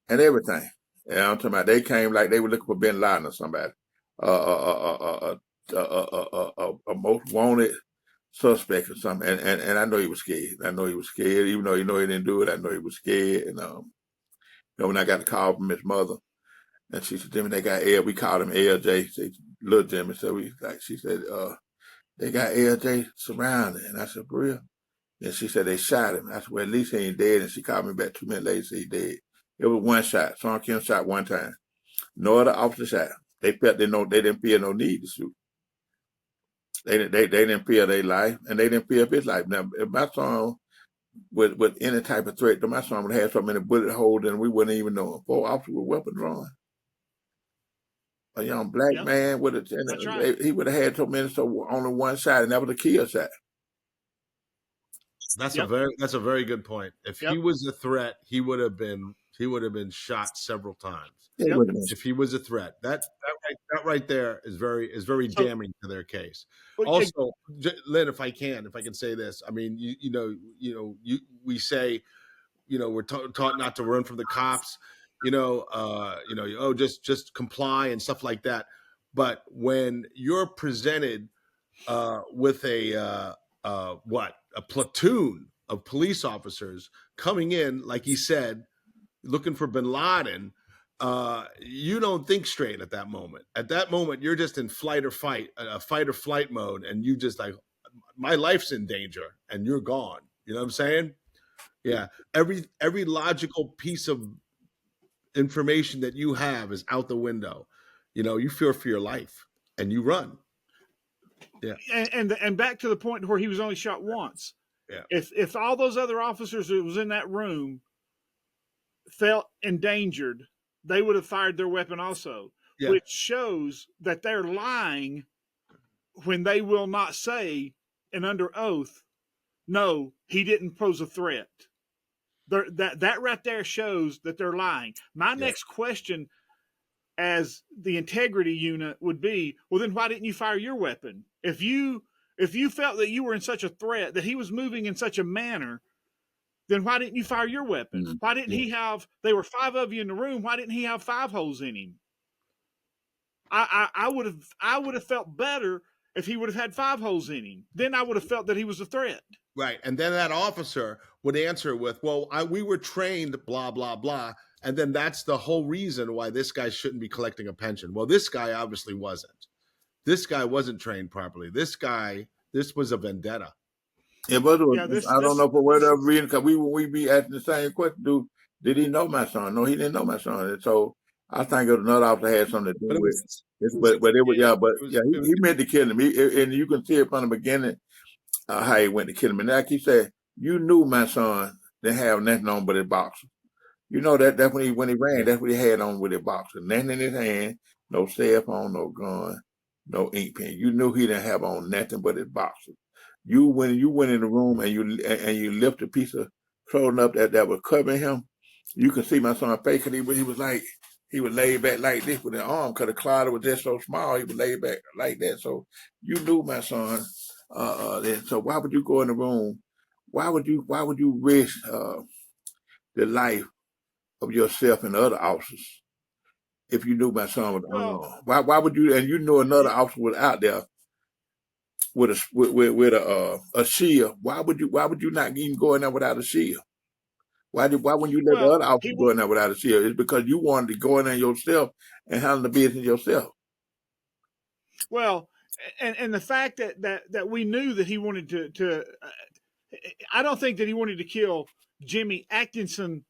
and everything. Yeah, I'm talking about they came like they were looking for Bin Laden or somebody, a most wanted suspect or something. And I know he was scared. I know he was scared, even though he didn't do it. I know he was scared. And when I got the call from his mother, and she said, Jimmy, they got L. We called him LJ. Little Jimmy. So she said, they got LJ surrounded. And I said, for real? And she said they shot him. I said, well, at least he ain't dead. And she called me back 2 minutes later, said he dead. It was one shot. Son Kim shot one time. No other officer shot him. They felt they didn't feel no need to shoot. They didn't feel their life, and they didn't feel his life. Now, if my son with any type of threat, my son would have had so many bullet holes, and we wouldn't even know him. 4 officers with weapons drawn. A young black man with he would have had so many, so only one shot, and that was a kill shot. That's a very good point. If he was a threat, he would have been shot several times. If he was a threat, that right there is very damning to their case. Also, Lynn, if I can say this, I mean, we say, we're taught not to run from the cops. Just comply and stuff like that. But when you're presented with a platoon of police officers coming in, like he said, looking for Bin Laden, you don't think straight at that moment. At that moment, you're just in fight or flight mode, and you just like, my life's in danger, and you're gone. You know what I'm saying? Yeah. Every logical piece of information that you have is out the window. You know, you fear for your life, and you run. Yeah. And back to the point where he was only shot once. Yeah. If all those other officers that was in that room felt endangered, they would have fired their weapon also, which shows that they're lying when they will not say, and under oath, no, he didn't pose a threat. That right there shows that they're lying. My next question as the integrity unit would be, well, then why didn't you fire your weapon? If you felt that you were in such a threat, that he was moving in such a manner, then why didn't you fire your weapon? Mm-hmm. Why didn't he have, there were 5 of you in the room, why didn't he have 5 holes in him? I would have felt better if he would have had 5 holes in him. Then I would have felt that he was a threat. Right. And then that officer would answer with, well, we were trained, blah, blah, blah. And then that's the whole reason why this guy shouldn't be collecting a pension. Well, this guy obviously wasn't. This guy wasn't trained properly. This was a vendetta. Yeah, but I don't know for whatever reason, because we be asking the same question. Did he know my son? No, he didn't know my son. And so I think another officer had something to do with it. He meant to kill him. And you can see it from the beginning how he went to kill him. And like he said, you knew my son didn't have nothing on but his boxer. You know that's when he ran, that's what he had on with his boxer. Nothing in his hand, no cell phone, no gun, no ink pen. You knew he didn't have on nothing but his boxer. When you went in the room and you lift a piece of clothing up that was covering him, you could see my son's face, because he was laid back like this with his arm, because the closet was just so small. He was laid back like that. So you knew my son. Then, so why would you go in the room? Why would you risk the life of yourself and the other officers if you knew my son was unarmed? Why would you? And you know another officer was out there with a shield. Why would you not even go in there without a shield? Why wouldn't you let the other officer go in there without a shield? It's because you wanted to go in there yourself and handle the business yourself. Well, and the fact that we knew that he wanted to I don't think that he wanted to kill Jimmy Atchison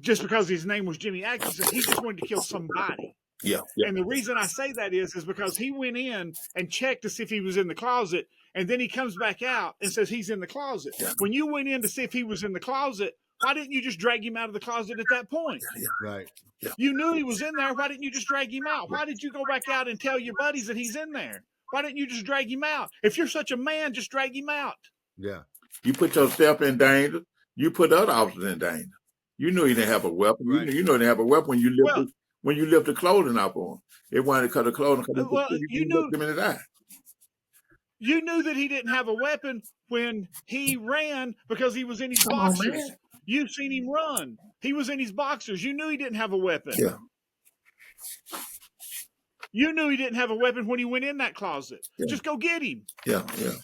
just because his name was Jimmy Atchison. He just wanted to kill somebody. Yeah. And the reason I say that is because he went in and checked to see if he was in the closet, and then he comes back out and says he's in the closet. Yeah. When you went in to see if he was in the closet, why didn't you just drag him out of the closet at that point? Yeah. Right. Yeah. You knew he was in there. Why didn't you just drag him out? Why did you go back out and tell your buddies that he's in there? Why didn't you just drag him out? If you're such a man, just drag him out. Yeah. You put yourself in danger. You put other officers in danger. You knew he didn't have a weapon. Right. You know he didn't have a weapon when you lift the clothing up on him. They wanted to cut the clothing. You knew him in the eye. You knew that he didn't have a weapon when he ran because he was in his boxers. You've seen him run. He was in his boxers. You knew he didn't have a weapon. Yeah. You knew he didn't have a weapon when he went in that closet. Yeah. Just go get him. Yeah. And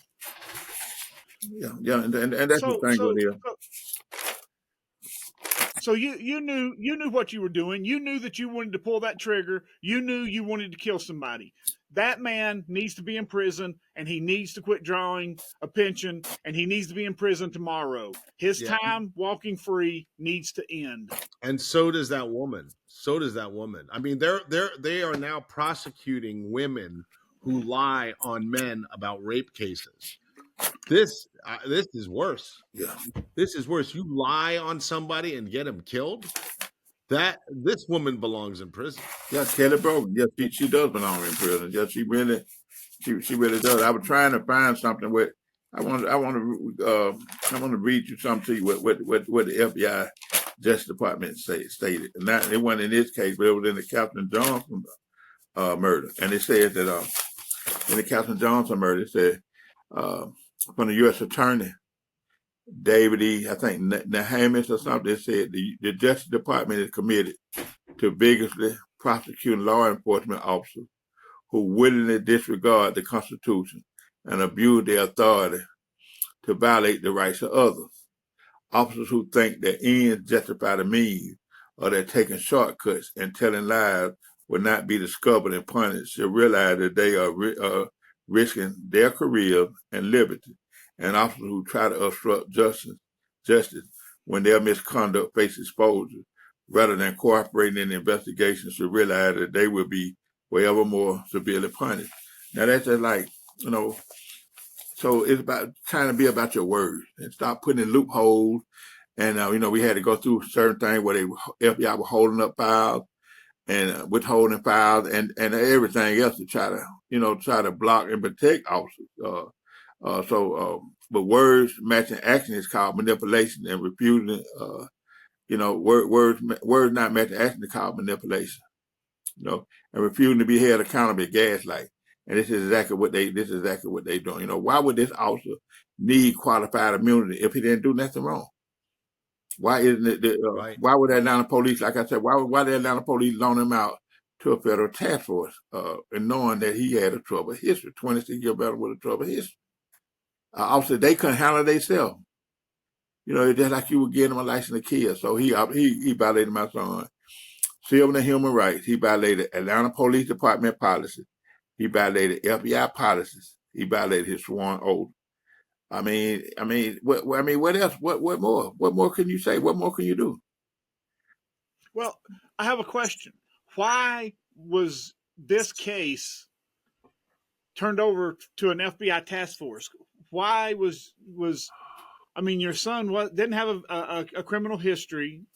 that's the thing with him. So you knew what you were doing. You knew that you wanted to pull that trigger. You knew you wanted to kill somebody. That man needs to be in prison, and he needs to quit drawing a pension, and he needs to be in prison tomorrow. His time walking free needs to end. And so does that woman. I mean, they are now prosecuting women who lie on men about rape cases. This is worse. Yeah. This is worse. You lie on somebody and get him killed. This woman belongs in prison. Yeah, Kelly Brogan. Yes, she does belong in prison. Yes, she really does. I was trying to find something with. I want to read you something what the FBI Justice Department stated. And that it wasn't in this case, but it was in the Captain Johnson murder. And it said that in the Captain Johnson murder, it said from the U.S. Attorney David E. I think Nahamis or something, it said the Justice Department is committed to vigorously prosecuting law enforcement officers who willingly disregard the Constitution and abuse their authority to violate the rights of others. officers who think that ends justify the means, or they're taking shortcuts and telling lies will not be discovered and punished, should realize that they are risking their career and liberty. And officers who try to obstruct justice when their misconduct faces exposure, rather than cooperating in the investigation, should realize that they will be forever more severely punished. Now that's just like, so it's about trying to be about your words and stop putting in loopholes. And, we had to go through certain things where FBI were holding up files and withholding files and everything else to try to block and protect officers. But words matching action is called manipulation, and refusing, words not matching action is called manipulation, and refusing to be held accountable is gaslight. And this is exactly what they're doing. Why would this officer need qualified immunity if he didn't do nothing wrong? Why isn't it? Right. Why would the Atlanta police, like I said, why the Atlanta police loan him out to a federal task force, and knowing that he had a troubled history, 26 year veteran with a troubled history? Officer, they couldn't handle themselves. It's just like you were getting him a license to kill. So he violated my son. Civil and human rights. He violated Atlanta Police Department policies. He violated FBI policies. He violated his sworn oath. I mean, what else? What more? What more can you say? What more can you do? Well, I have a question. Why was this case turned over to an FBI task force? Why was your son didn't have a criminal history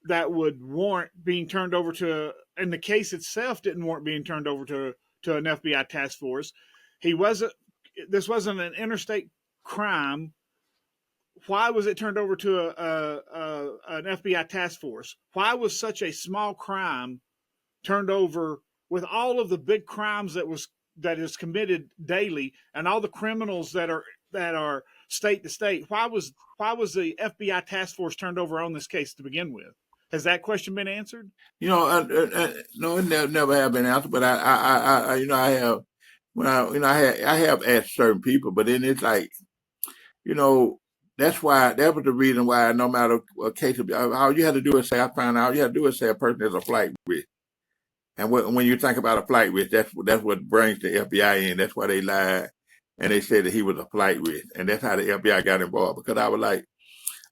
that would warrant being turned over to, and the case itself didn't warrant being turned over to an FBI task force. This wasn't an interstate crime. Why was it turned over to an FBI task force? Why was such a small crime turned over with all of the big crimes that is committed daily and all the criminals that are state to state? Why was the FBI task force turned over on this case to begin with? Has that question been answered? No, it never have been answered. But I have I have asked certain people, but then it's like, that was the reason why no matter what case, all you had to do is say, I found out, you had to do is say a person is a flight risk. And when you think about a flight risk, that's what brings the FBI in. That's why they lied. And they said that he was a flight risk. And that's how the FBI got involved. Because I was like,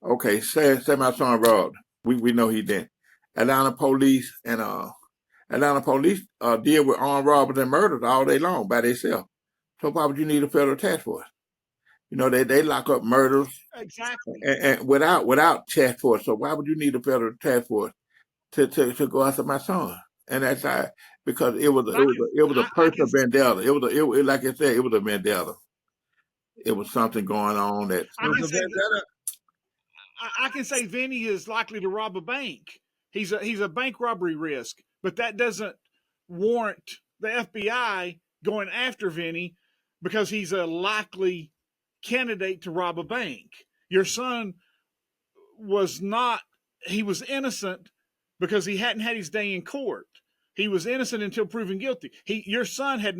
okay, say my son robbed. We know he didn't. Atlanta police deal with armed robbers and murders all day long by themselves. So why would you need a federal task force? They lock up murders exactly and without task force. So why would you need a federal task force to go after my son? And that's how, because it was a personal vendetta. It was like I said, it was a vendetta. It was something going on that was a vendetta. I can say Vinnie is likely to rob a bank. He's a bank robbery risk, but that doesn't warrant the FBI going after Vinnie because he's a likely candidate to rob a bank. Your son was innocent because he hadn't had his day in court. He was innocent until proven guilty. Your son was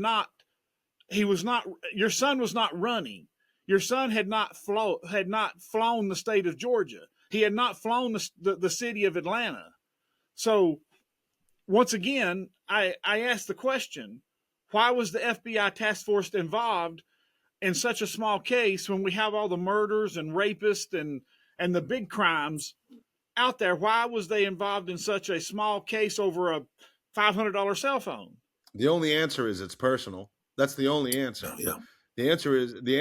not running. Your son had not flown the state of Georgia. He had not flown the city of Atlanta. So once again, I asked the question, why was the FBI task force involved in such a small case when we have all the murders and rapists and the big crimes out there? Why was they involved in such a small case over a $500 cell phone? The only answer is it's personal. That's the only answer. Yeah. The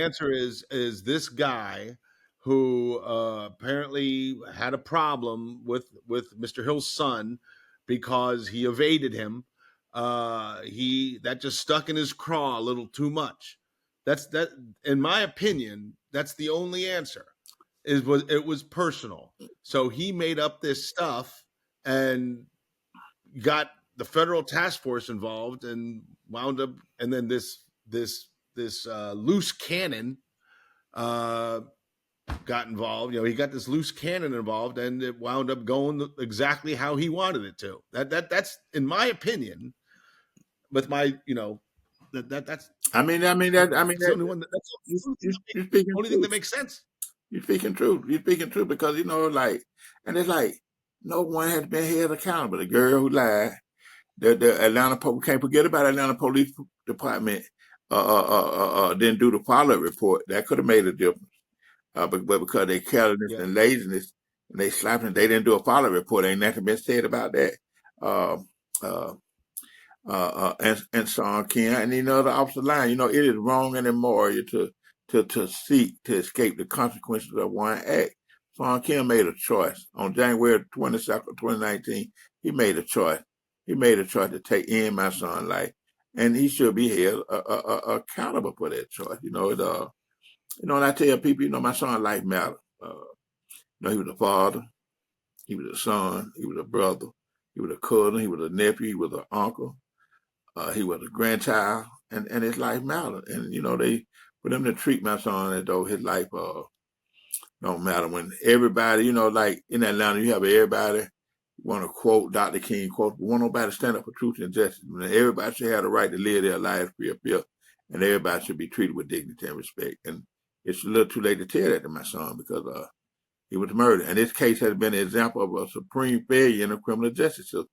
answer is this guy who apparently had a problem with Mr. Hill's son because he evaded him. That just stuck in his craw a little too much. That in my opinion, that's the only answer. It was personal. So he made up this stuff and got the federal task force involved and wound up, and then this loose cannon got involved. He got this loose cannon involved, and it wound up going exactly how he wanted it to. That's in my opinion. With my, that's. That's the only one. That's the only thing that makes sense. You're speaking truth. You're speaking truth because, like, and it's like, no one has been held accountable. The girl who lied, the Atlanta, we can't forget about Atlanta Police Department, didn't do the follow-up report. That could have made a difference. But because they carelessness and laziness, and they slapped him, they didn't do a follow-up report. Ain't nothing been said about that. And Sean King, and the officer line, it is wrong and immoral to seek to escape the consequences of one act. Sean King made a choice on January 22nd, 2019. He made a choice. He made a choice to take in my son's life, and he should be held accountable for that choice. And I tell people, my son's life matters. He was a father, he was a son, he was a brother, he was a cousin, he was a nephew, he was an uncle. He was a grandchild, and his life mattered. And, for them to treat my son as though his life don't matter, when everybody, like in Atlanta, you have everybody want to quote Dr. King quote, but want nobody to stand up for truth and justice. Everybody should have the right to live their lives free of fear, and everybody should be treated with dignity and respect. And it's a little too late to tell that to my son because he was murdered. And this case has been an example of a supreme failure in the criminal justice system.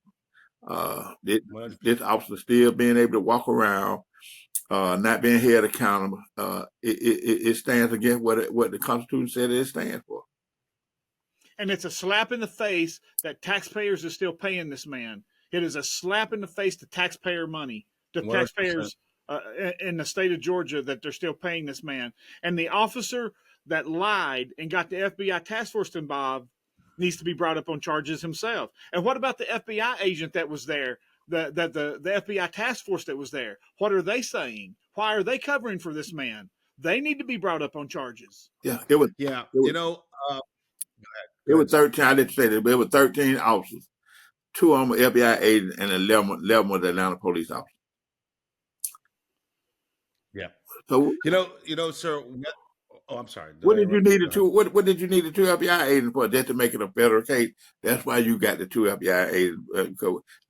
This officer still being able to walk around, not being held accountable. It stands against what the Constitution said it stands for. And it's a slap in the face that taxpayers are still paying this man. It is a slap in the face to taxpayer money, to 100%. Taxpayers in the state of Georgia, that they're still paying this man. And the officer that lied and got the FBI task force involved needs to be brought up on charges himself. And what about the FBI agent that was there, the FBI task force that was there? What are they saying? Why are they covering for this man? They need to be brought up on charges. Yeah, it was. It was 13. I didn't say that, but it was 13 officers. 2 of them were FBI agents, and 11 were the Atlanta police officers. Yeah. So sir. Oh, I'm sorry. What did you need the 2? What did you need the 2 FBI agents for? Just to make it a federal case. That's why you got the 2 FBI agents.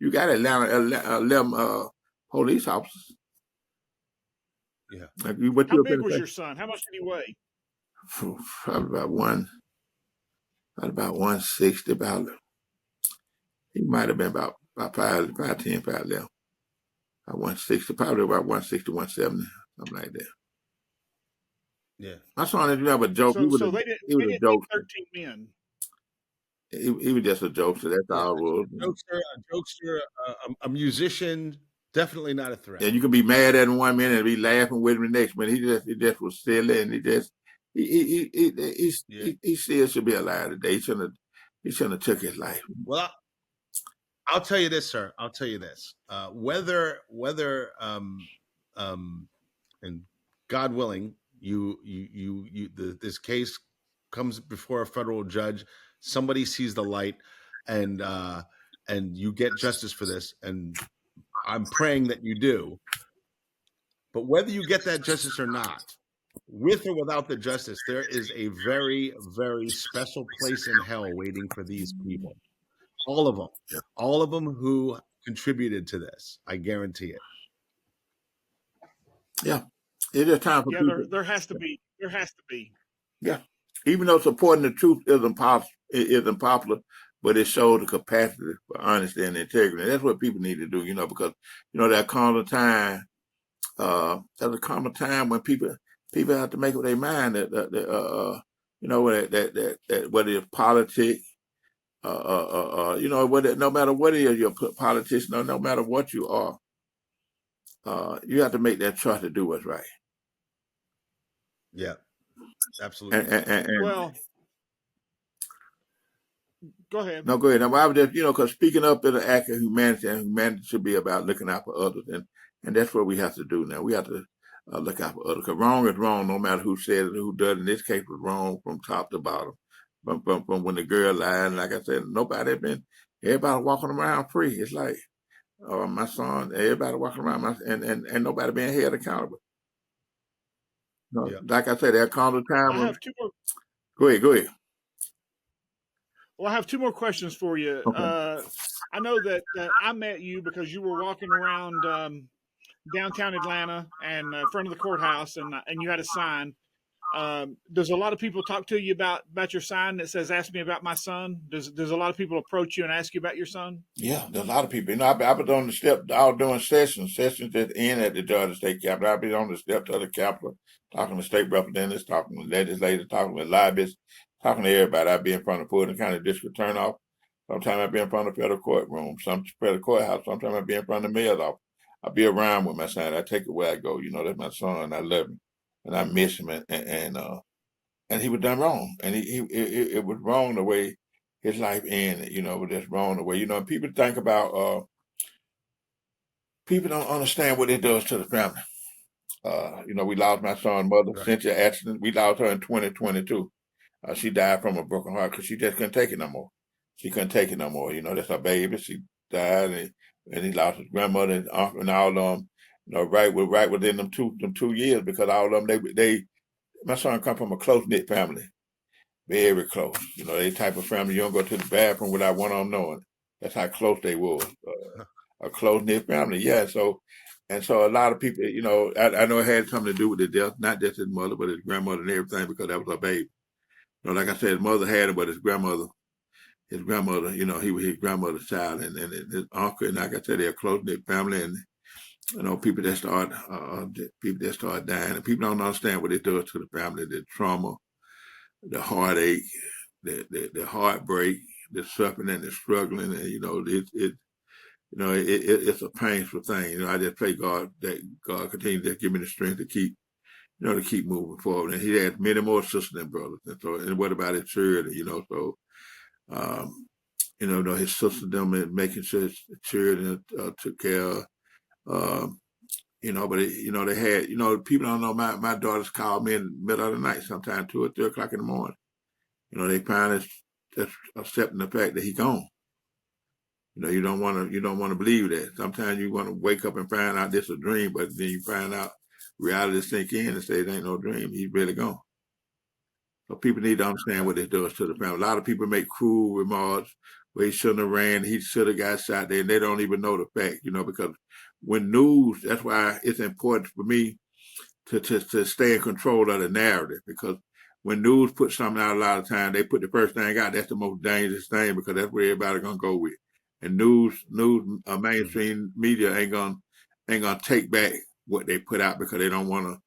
You got 11 police officers. Yeah. How big was your son? How much did he weigh? Probably about 160. He might have been about 5'10", 5'11". About 160, probably about 160, 170, something like that. Yeah, my son didn't have a joke. So they didn't need 13 men. He was just a jokester. That's all it was. A jokester, a musician, definitely not a threat. And you can be mad at him one minute and be laughing with him the next minute. He just was silly, and he still should be alive today. He shouldn't have took his life. Well, I'll tell you this, sir. I'll tell you this. Whether and God willing, this case comes before a federal judge, somebody sees the light, and you get justice for this, and I'm praying that you do. But whether you get that justice or not, with or without the justice, there is a very, very special place in hell waiting for these people. All of them. Yeah. All of them who contributed to this. I guarantee it. Yeah. It is time for people. There has to be. There has to be. Yeah. Even though supporting the truth isn't popular, but it shows the capacity for honesty and integrity. That's what people need to do, because, there's a common time. There's a common time when people have to make up their mind that whether it's politics, no matter what it is, you're a politician, no matter what you are, you have to make that choice to do what's right. Yeah, absolutely. Well, go ahead. No, go ahead. Now, I was just, because speaking up is an act of humanity, and humanity should be about looking out for others, and that's what we have to do now. We have to look out for others, because wrong is wrong, no matter who says it or who does it. In this case, was wrong from top to bottom. From when the girl lied, and like I said, everybody walking around free. It's like my son, everybody walking around, and nobody being held accountable. Yeah. Like I said, there comes a time. I have 2 more. Go ahead. Well, I have 2 more questions for you. Okay. I know that I met you because you were walking around downtown Atlanta and in front of the courthouse, and you had a sign Does a lot of people talk to you about your sign that says "Ask me about my son"? Does a lot of people approach you and ask you about your son? Yeah, there's a lot of people. You know, I was on the step, I was doing sessions that end at the Georgia State Capitol. I've been on the steps of the Capitol, talking to state representatives, talking to legislators, talking to lobbyists, talking to everybody. I've been in front of Fulton County District Turnoff. Sometimes I've been in front of federal courtroom, some federal courthouse. Sometimes I've been in front of the mayor's office. I'll be around with my son. I take it where I go. You know, that's my son. I love him, and I miss him. And he was done wrong, and it was wrong the way his life ended. You know, it was just wrong the way, you know. And people think about people don't understand what it does to the family. You know, we lost my son's mother, Right. Cynthia Atchison. We lost her in 2022. She died from a broken heart because she just couldn't take it no more. She couldn't take it no more. You know, that's her baby. She died, and he lost his grandmother and uncle and all of them. You know, right within them 2 years, because all of them they my son come from a close knit family, very close. You know, they type of family you don't go to the bathroom without one of them knowing. That's how close they were. A close knit family, yeah. So a lot of people, you know, I know it had something to do with the death, not just his mother, but his grandmother and everything, because that was her baby. You know, like I said, his mother had him, but his grandmother, you know, he was his grandmother's child, and his uncle, and like I said, they're a close knit family, and you know, people that start dying, and people don't understand what it does to the family, the trauma, the heartache, the heartbreak, the suffering and the struggling, and you know, it's a painful thing. You know, I just pray God that God continue to give me the strength to keep, you know, to keep moving forward. And he had many more sisters and brothers, and what about his children? You know, so you know, his sisters them and making sure his children took care of. You know, but you know, they had, you know, people don't know. My daughters call me in the middle of the night, sometimes 2 or 3 o'clock in the morning. You know, they finally just accepting the fact that he gone. You know, you don't want to believe that. Sometimes you want to wake up and find out this is a dream, but then you find out reality sink in and say it ain't no dream. He's really gone. So people need to understand what this does to the family. A lot of people make cruel remarks where he shouldn't have ran, he should have got shot there, and they don't even know the fact, you know, because when news, that's why it's important for me to stay in control of the narrative, because when news puts something out a lot of times, they put the first thing out. That's the most dangerous thing, because that's where everybody's gonna go with. And mainstream media ain't gonna take back what they put out, because they don't want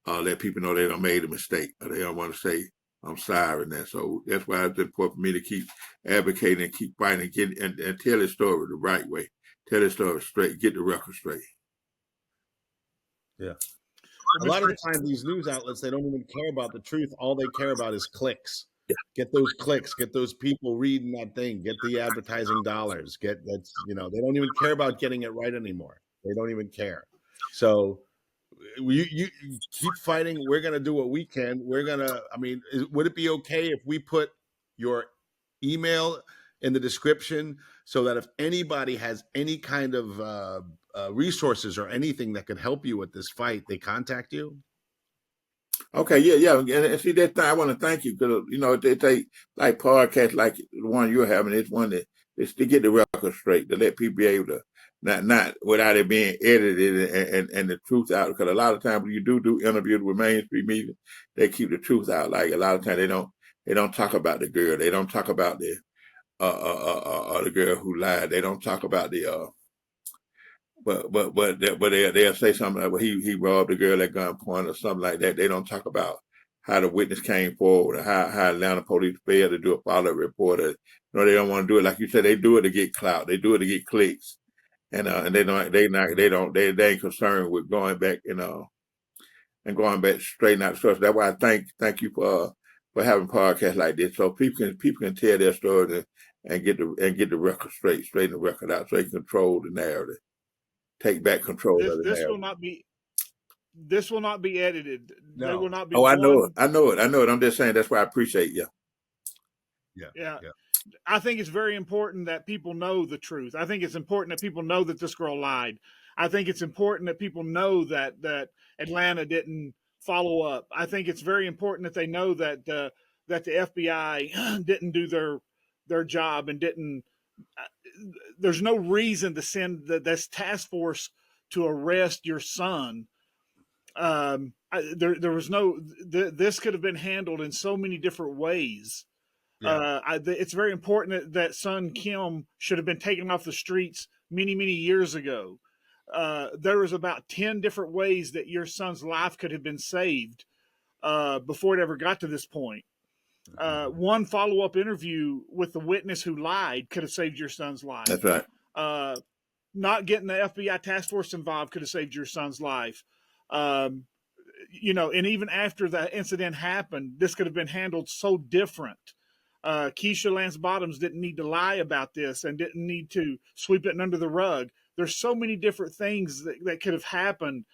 to let people know they done made a mistake, or they don't want to say I'm sorry and that. So that's why it's important for me to keep advocating and keep fighting and tell the story the right way, tell the story straight, get the record straight. Yeah. A lot of the time, these news outlets, they don't even care about the truth. All they care about is clicks. Yeah. Get those clicks, get those people reading that thing, get the advertising dollars, you know, they don't even care about getting it right anymore. They don't even care. So you keep fighting. We're going to do what we can. Would it be okay if we put your email in the description so that if anybody has any kind of resources or anything that could help you with this fight, they contact you? Okay, yeah. And see, that thing, I want to thank you, because, you know, they take like podcasts like the one you're having. It's one that is to get the record straight, to let people be able to not without it being edited and the truth out. Because a lot of times when you do interviews with mainstream media, they keep the truth out. Like a lot of times they don't talk about the girl. They don't talk about the girl who lied. They don't talk about the but they'll say something like, well, he robbed the girl at gunpoint or something like that. They don't talk about how the witness came forward, or how Atlanta police failed to do a follow-up report. Or, you know, they don't want to do it. Like you said, they do it to get clout. They do it to get clicks. And they ain't concerned with going back, you know, and going back straight out the source. That's why I thank you for having podcasts like this, so people can tell their story and get the record straighten the record out, so they can control the narrative. Take back control of the This narrative. This will not be edited. No. There will not be. Oh, I know it. I'm just saying, that's why I appreciate you. Yeah. I think it's very important that people know the truth. I think it's important that people know that this girl lied. I think it's important that people know that Atlanta didn't follow up. I think it's very important that they know that the FBI didn't do their job and didn't. There's no reason to send this task force to arrest your son There was no. This could have been handled in so many different ways. Yeah. It's very important that son Kim should have been taken off the streets many years ago. There was about 10 different ways that your son's life could have been saved before it ever got to this point. One follow-up interview with the witness who lied could have saved your son's life. That's right. Not getting the FBI task force involved could have saved your son's life. And even after that incident happened, this could have been handled so different. Keisha Lance Bottoms didn't need to lie about this and didn't need to sweep it under the rug. There's so many different things that could have happened.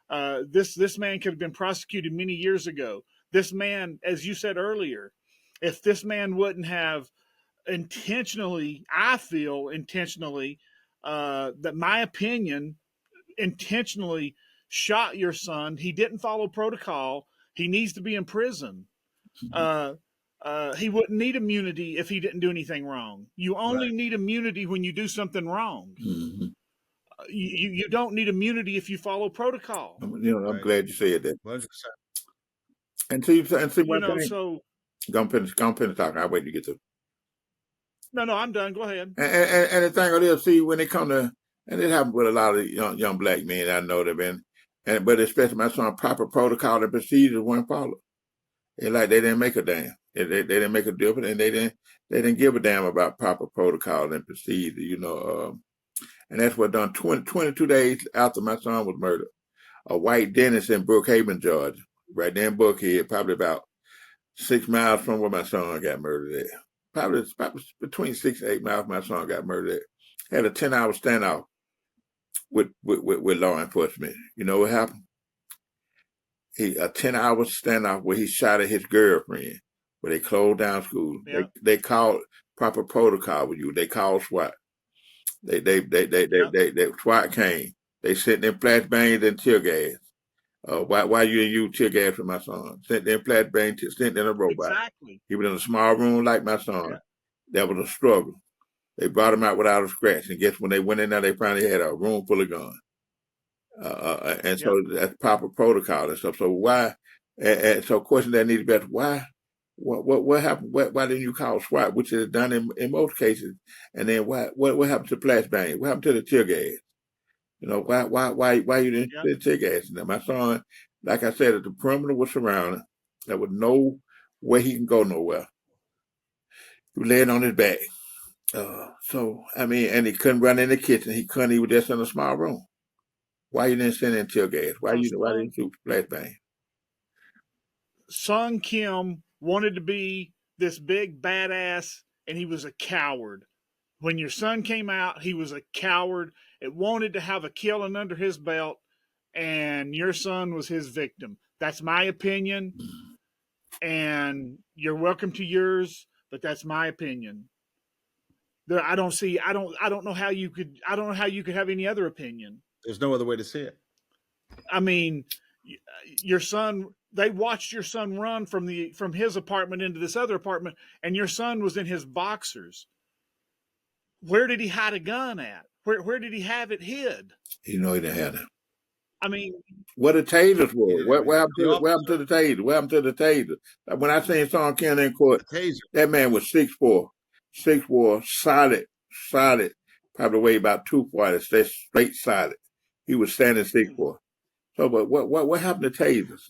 This man could have been prosecuted many years ago. This man, as you said earlier, if this man wouldn't have intentionally, I feel intentionally, that my opinion, intentionally shot your son, he didn't follow protocol. He needs to be in prison. He wouldn't need immunity if he didn't do anything wrong. You only need immunity when you do something wrong. Mm-hmm. You don't need immunity if you follow protocol. I'm glad you said that. 100%. And see one thing. So Go finish talking. I'll wait to get to. No, I'm done. Go ahead. And the thing of this, see, when they come to, and it happens with a lot of young black men, I know they've been, but especially my son, proper protocol and procedures weren't followed. It's like they didn't make a damn. They didn't make a difference, and they didn't give a damn about proper protocol and procedure, and that's what done 22 days after my son was murdered. A white dentist in Brookhaven, Georgia, right there in Brookhaven, probably about 6 miles from where my son got murdered at. Probably between 6 and 8 miles my son got murdered at. Had a 10-hour standoff with law enforcement. You know what happened? A 10-hour standoff where he shot at his girlfriend, where they closed down school. Yeah. They called proper protocol with you. They called SWAT. They SWAT came. They sent them flashbangs and tear gas. Why you didn't use tear gas for my son? Sent them flashbangs, sent in a robot. Exactly. He was in a small room like my son. Yeah. That was a struggle. They brought him out without a scratch, and guess when they went in there, they finally had a room full of guns. So that's proper protocol and stuff. So why? So question that needs to be why? What happened? Why didn't you call SWAT, which is done in most cases? And then what happened to flashbang? What happened to the tear gas? Why you didn't put tear gas in there? My son, like I said, the perimeter was surrounded. There was no way he can go nowhere. He was laying on his back. And he couldn't run in the kitchen. He was just in a small room. Why you didn't send in tear gas? Why didn't you flashbang? Son Kim wanted to be this big badass, and he was a coward. When your son came out, he was a coward. It wanted to have a killing under his belt, and your son was his victim. That's my opinion, and you're welcome to yours, but that's my opinion. I don't know how you could have any other opinion. There's no other way to see it. I mean, your son, they watched your son run from his apartment into this other apartment, and your son was in his boxers. Where did he hide a gun at? Where did he have it hid? He didn't have it. I mean, what the tasers were? What happened to the taser? What happened to the taser? When I seen Son Kim in court, that man was 6'4", solid, probably weighed about 240, straight solid. He was standing 6'4". So, but what happened to tasers?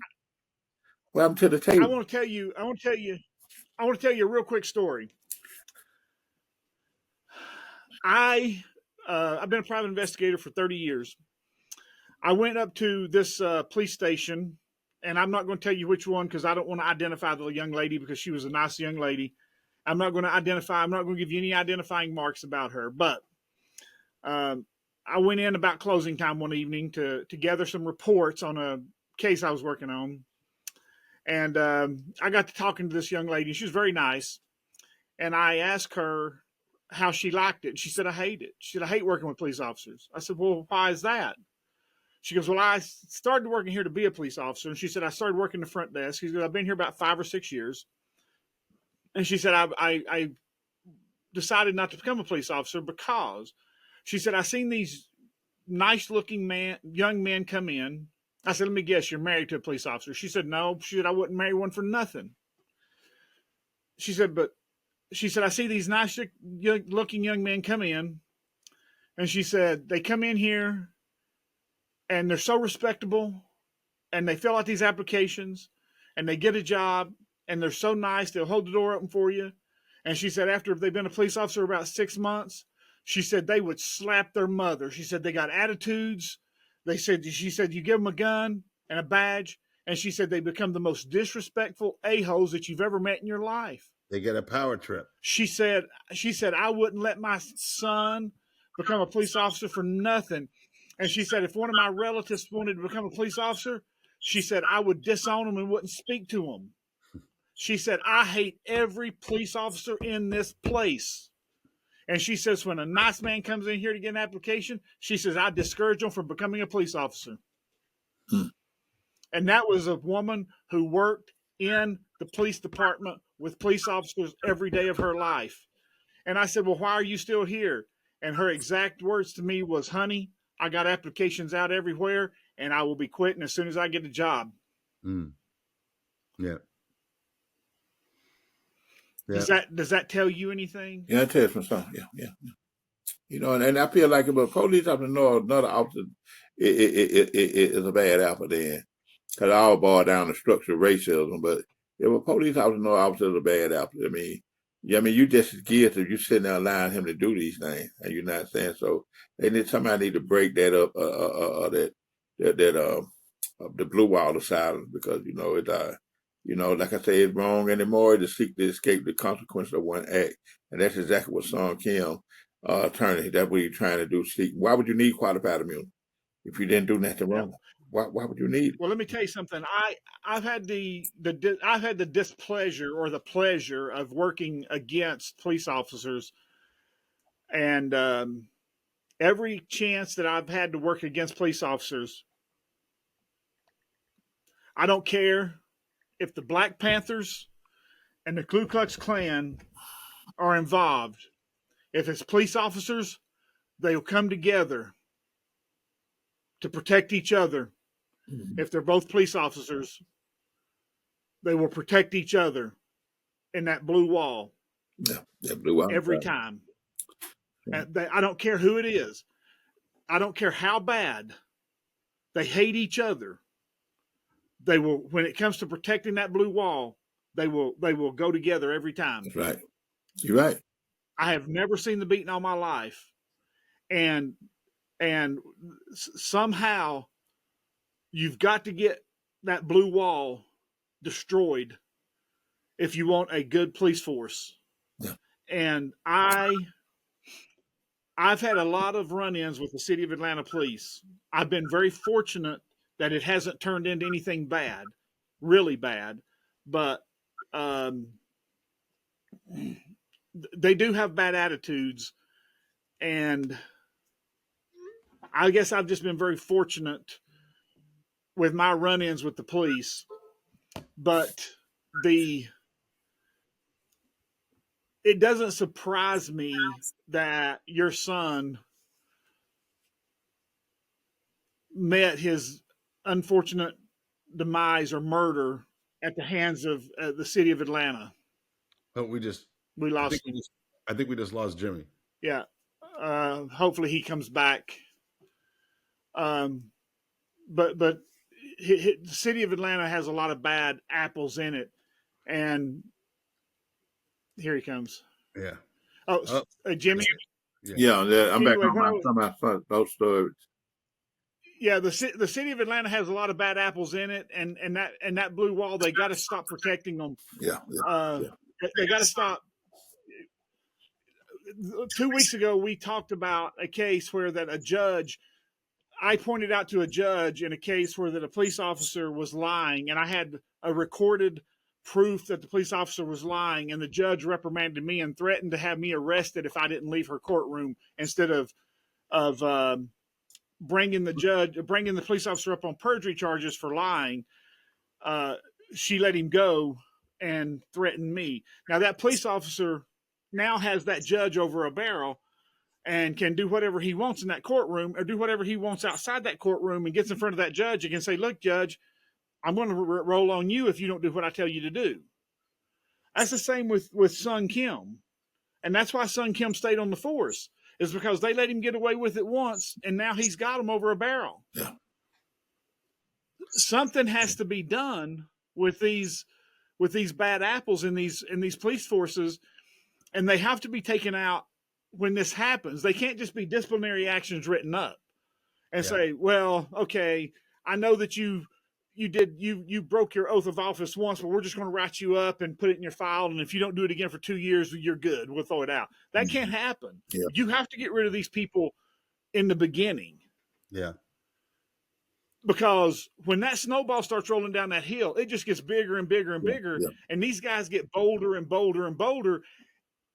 What happened to the taser? I want to tell you a real quick story. I've been a private investigator for 30 years. I went up to this police station, and I'm not going to tell you which one because I don't want to identify the young lady because she was a nice young lady. I'm not going to give you any identifying marks about her. But I went in about closing time one evening to gather some reports on a case I was working on. And I got to talking to this young lady. She was very nice. And I asked her how she liked it. She said, I hate it. She said, I hate working with police officers. I said, well, why is that? She goes, well, I started working here to be a police officer. And she said, I started working the front desk. She goes, I've been here about 5 or 6 years. And she said, I decided not to become a police officer because she said, I seen these nice looking young men come in I said, let me guess, you're married to a police officer. She said, no. She said, I wouldn't marry one for nothing. She said, I see these nice looking young men come in. And she said, they come in here and they're so respectable and they fill out these applications and they get a job and they're so nice. They'll hold the door open for you. And she said, after they've been a police officer about 6 months, she said they would slap their mother. She said they got attitudes. She said, you give them a gun and a badge. And she said they become the most disrespectful a-holes that you've ever met in your life. They get a power trip. She said, I wouldn't let my son become a police officer for nothing. And she said, if one of my relatives wanted to become a police officer, she said, I would disown them and wouldn't speak to them. She said, I hate every police officer in this place. And she says, when a nice man comes in here to get an application, she says, I discourage them from becoming a police officer. And that was a woman who worked in the police department with police officers every day of her life. And I said, well, why are you still here? And her exact words to me was, honey, I got applications out everywhere and I will be quitting as soon as I get a job. Yeah. Does that tell you anything? Yeah, it tells me something. Yeah. You know, and I feel like if a police officer knows another officer is a bad apple then. Because I all boil down to structural racism, but if a police officer knows officer is a bad apple, I mean, you just as guilty if you sitting there allowing him to do these things, and you're not saying so. Somebody need to break that up, the blue wall of silence, because like I say, it's wrong anymore to seek to escape the consequence of one act, and that's exactly what Song Kim, attorney, that's what you're trying to do. Seek. Why would you need qualified immunity if you didn't do nothing wrong? Why would you need it? Well, let me tell you something. I've had the displeasure or the pleasure of working against police officers, and every chance that I've had to work against police officers, I don't care if the Black Panthers and the Ku Klux Klan are involved. If it's police officers, they'll come together to protect each other. If they're both police officers, they will protect each other in that blue wall. Yeah, blue wall every time. I don't care who it is. I don't care how bad they hate each other. They will, when it comes to protecting that blue wall, they will go together every time. That's right. You're right. I have never seen the beating all my life, and somehow you've got to get that blue wall destroyed if you want a good police force. Yeah. And I've had a lot of run-ins with the City of Atlanta Police. I've been very fortunate that it hasn't turned into anything bad, really bad. But they do have bad attitudes. And I guess I've just been very fortunate with my run-ins with the police. But it doesn't surprise me that your son met his unfortunate demise or murder at the hands of the City of Atlanta. Oh, we lost. I think we just lost Jimmy. Yeah. Hopefully he comes back. But the City of Atlanta has a lot of bad apples in it, and here he comes. Yeah. Oh, Jimmy. Yeah, I'm back on my both stories. Yeah, the City of Atlanta has a lot of bad apples in it, and that blue wall, they got to stop protecting them. Yeah. They got to stop. 2 weeks ago, we talked about a case where I pointed out to a judge in a case where that a police officer was lying, and I had a recorded proof that the police officer was lying, and the judge reprimanded me and threatened to have me arrested if I didn't leave her courtroom instead of bringing the police officer up on perjury charges for lying. She let him go and threatened me. Now that police officer now has that judge over a barrel, and can do whatever he wants in that courtroom or do whatever he wants outside that courtroom and gets in front of that judge and can say, look, judge, I'm going to roll on you if you don't do what I tell you to do. That's the same with Sung Kim. And that's why Sung Kim stayed on the force, is because they let him get away with it once, and now he's got him over a barrel. Yeah. Something has to be done with these bad apples in these police forces, and they have to be taken out when this happens. They can't just be disciplinary actions written up and say, well, okay, I know that you broke your oath of office once, but we're just going to write you up and put it in your file. And if you don't do it again for 2 years, you're good. We'll throw it out. That can't happen. Yeah. You have to get rid of these people in the beginning. Yeah. Because when that snowball starts rolling down that hill, it just gets bigger and bigger and bigger. Yeah. And these guys get bolder and bolder and bolder.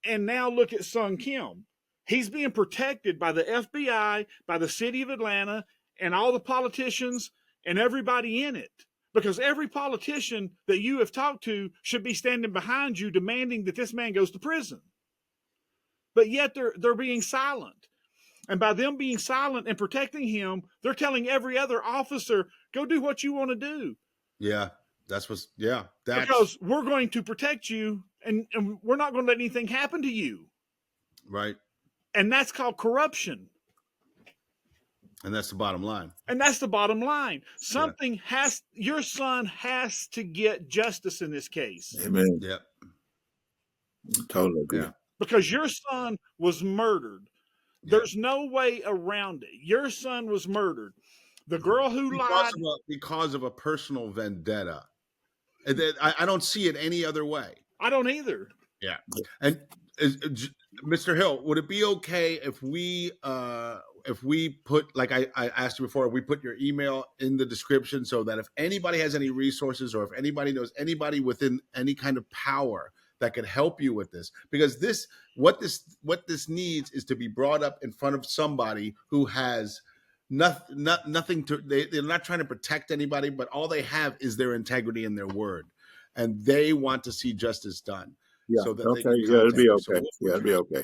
And now look at Sung Kim. He's being protected by the FBI, by the city of Atlanta, and all the politicians and everybody in it. Because every politician that you have talked to should be standing behind you demanding that this man goes to prison. But yet they're being silent. And by them being silent and protecting him, they're telling every other officer, go do what you want to do. Yeah, because we're going to protect you and we're not going to let anything happen to you. Right. And that's called corruption. And that's the bottom line. Your son has to get justice in this case. Amen. Yep. Totally agree. Yeah. Because your son was murdered. There's no way around it. Your son was murdered. The girl who lied because of a personal vendetta. I don't see it any other way. I don't either. Yeah. And Mr. Hill, would it be okay if we put, like I asked you before, we put your email in the description so that if anybody has any resources or if anybody knows anybody within any kind of power that could help you with this, because what this needs is to be brought up in front of somebody who has nothing to, they're not trying to protect anybody, but all they have is their integrity and their word, and they want to see justice done. Yeah. So that it'll be okay. It'll be okay.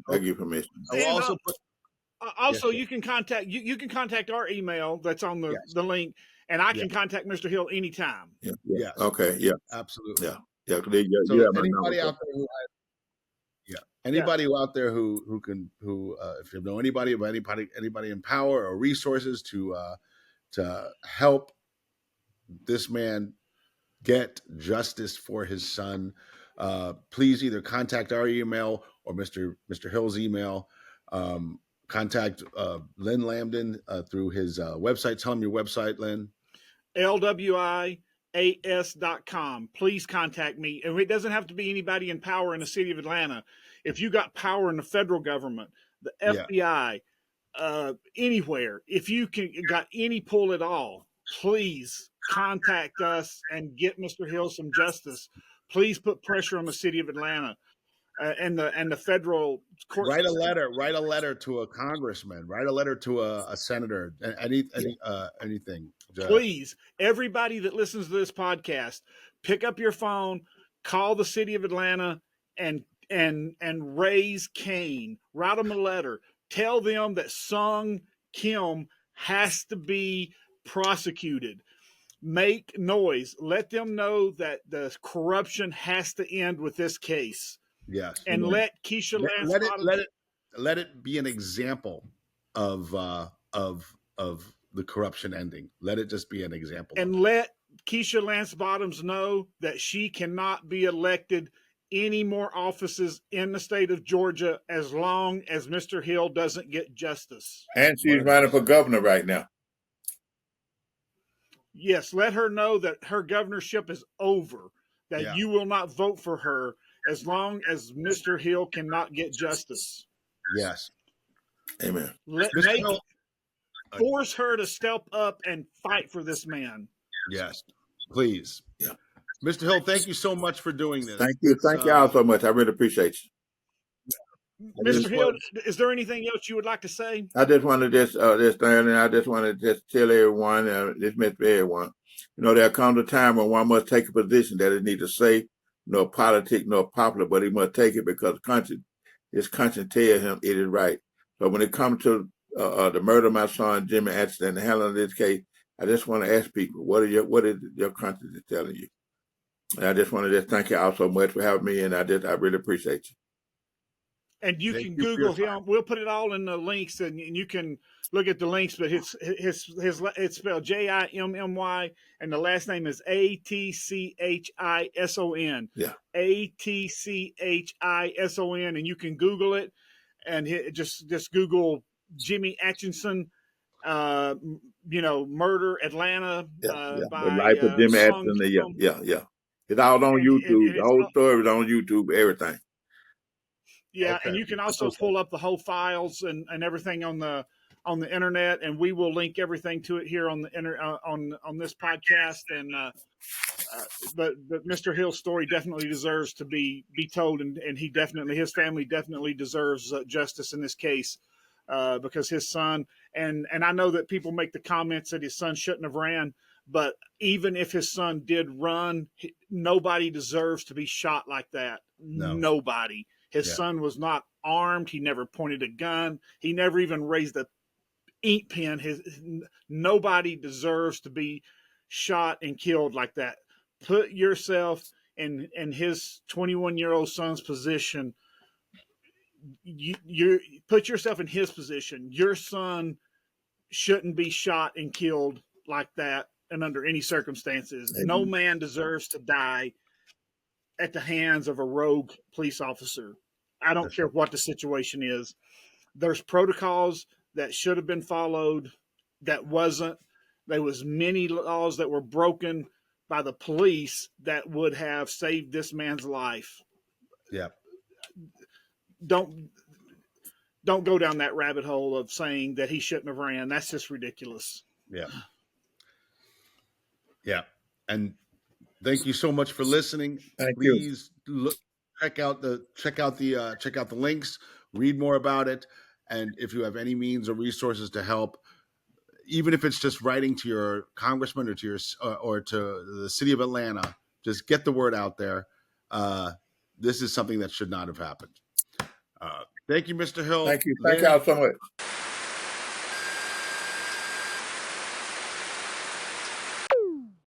I'll give you permission. You can contact our email that's on the link, and I can contact Mr. Hill anytime. Yeah. Yes. Okay. Yeah. Absolutely. Yeah. So anybody out there out there who if you know anybody in power or resources to help this man get justice for his son, please either contact our email or Mr. Hill's email. Contact Lynn Lambdin through his website. Tell him your website, Lynn. LWIAS.com. Please contact me. And it doesn't have to be anybody in power in the city of Atlanta. If you got power in the federal government, the FBI, anywhere, if you got any pull at all, please contact us and get Mr. Hill some justice. Please put pressure on the city of Atlanta and the federal court. Write a letter to a congressman. Write a letter to a senator. Anything. Please, everybody that listens to this podcast, pick up your phone, call the city of Atlanta, and raise Cain. Write them a letter. Tell them that Sung Kim has to be prosecuted. Make noise. Let them know that the corruption has to end with this case. Yes. And let Keisha Lance let it be an example of the corruption ending. Let it just be an example. And let Keisha Lance Bottoms know that she cannot be elected any more offices in the state of Georgia as long as Mr. Hill doesn't get justice. And she's running for governor right now. Yes, let her know that her governorship is over, that you will not vote for her as long as Mr. Hill cannot get justice. Yes. Amen. Force her to step up and fight for this man. Yes, please. Yeah. Mr. Hill, thank you so much for doing this. Thank you. Thank you all so much. I really appreciate you. Mr. Hill, is there anything else you would like to say? I just want to just tell everyone, dismiss everyone, there'll come a time when one must take a position that it need to say, no politic, no popular, but he must take it because his conscience tells him it is right. So when it comes to the murder of my son, Jimmy Atchison, and the handling of this case, I just want to ask people, what is your conscience telling you? And I just want to just thank you all so much for having me, and I really appreciate you. And you can Google him. We'll put it all in the links, and you can look at the links. But it's spelled Jimmy, and the last name is Atchison. Yeah, Atchison, and you can Google it, and just Google Jimmy Atchison, murder Atlanta by the life of Jimmy Atchison. Yeah. It's all on YouTube. The whole story is on YouTube. Everything. Yeah, okay. And you can also pull up the whole files and everything on the internet, and we will link everything to it here on the on this podcast. And but Mr. Hill's story definitely deserves to be told, and his family definitely deserves justice in this case, because his son and I know that people make the comments that his son shouldn't have ran, but even if his son did run, nobody deserves to be shot like that. No. Nobody. His son was not armed. He never pointed a gun. He never even raised a ink pen. Nobody deserves to be shot and killed like that. Put yourself in his 21-year-old son's position. You put yourself in his position. Your son shouldn't be shot and killed like that, and under any circumstances. Amen. No man deserves to die at the hands of a rogue police officer. I don't care what the situation is. There's protocols that should have been followed that wasn't. There was many laws that were broken by the police that would have saved this man's life. Yeah. Don't go down that rabbit hole of saying that he shouldn't have ran. That's just ridiculous. Yeah. Yeah. And thank you so much for listening. Please check out the links, read more about it, and if you have any means or resources to help, even if it's just writing to your congressman or to the city of Atlanta, just get the word out there. This is something that should not have happened. Thank you, Mr. Hill. Thank you. Thank y'all so much.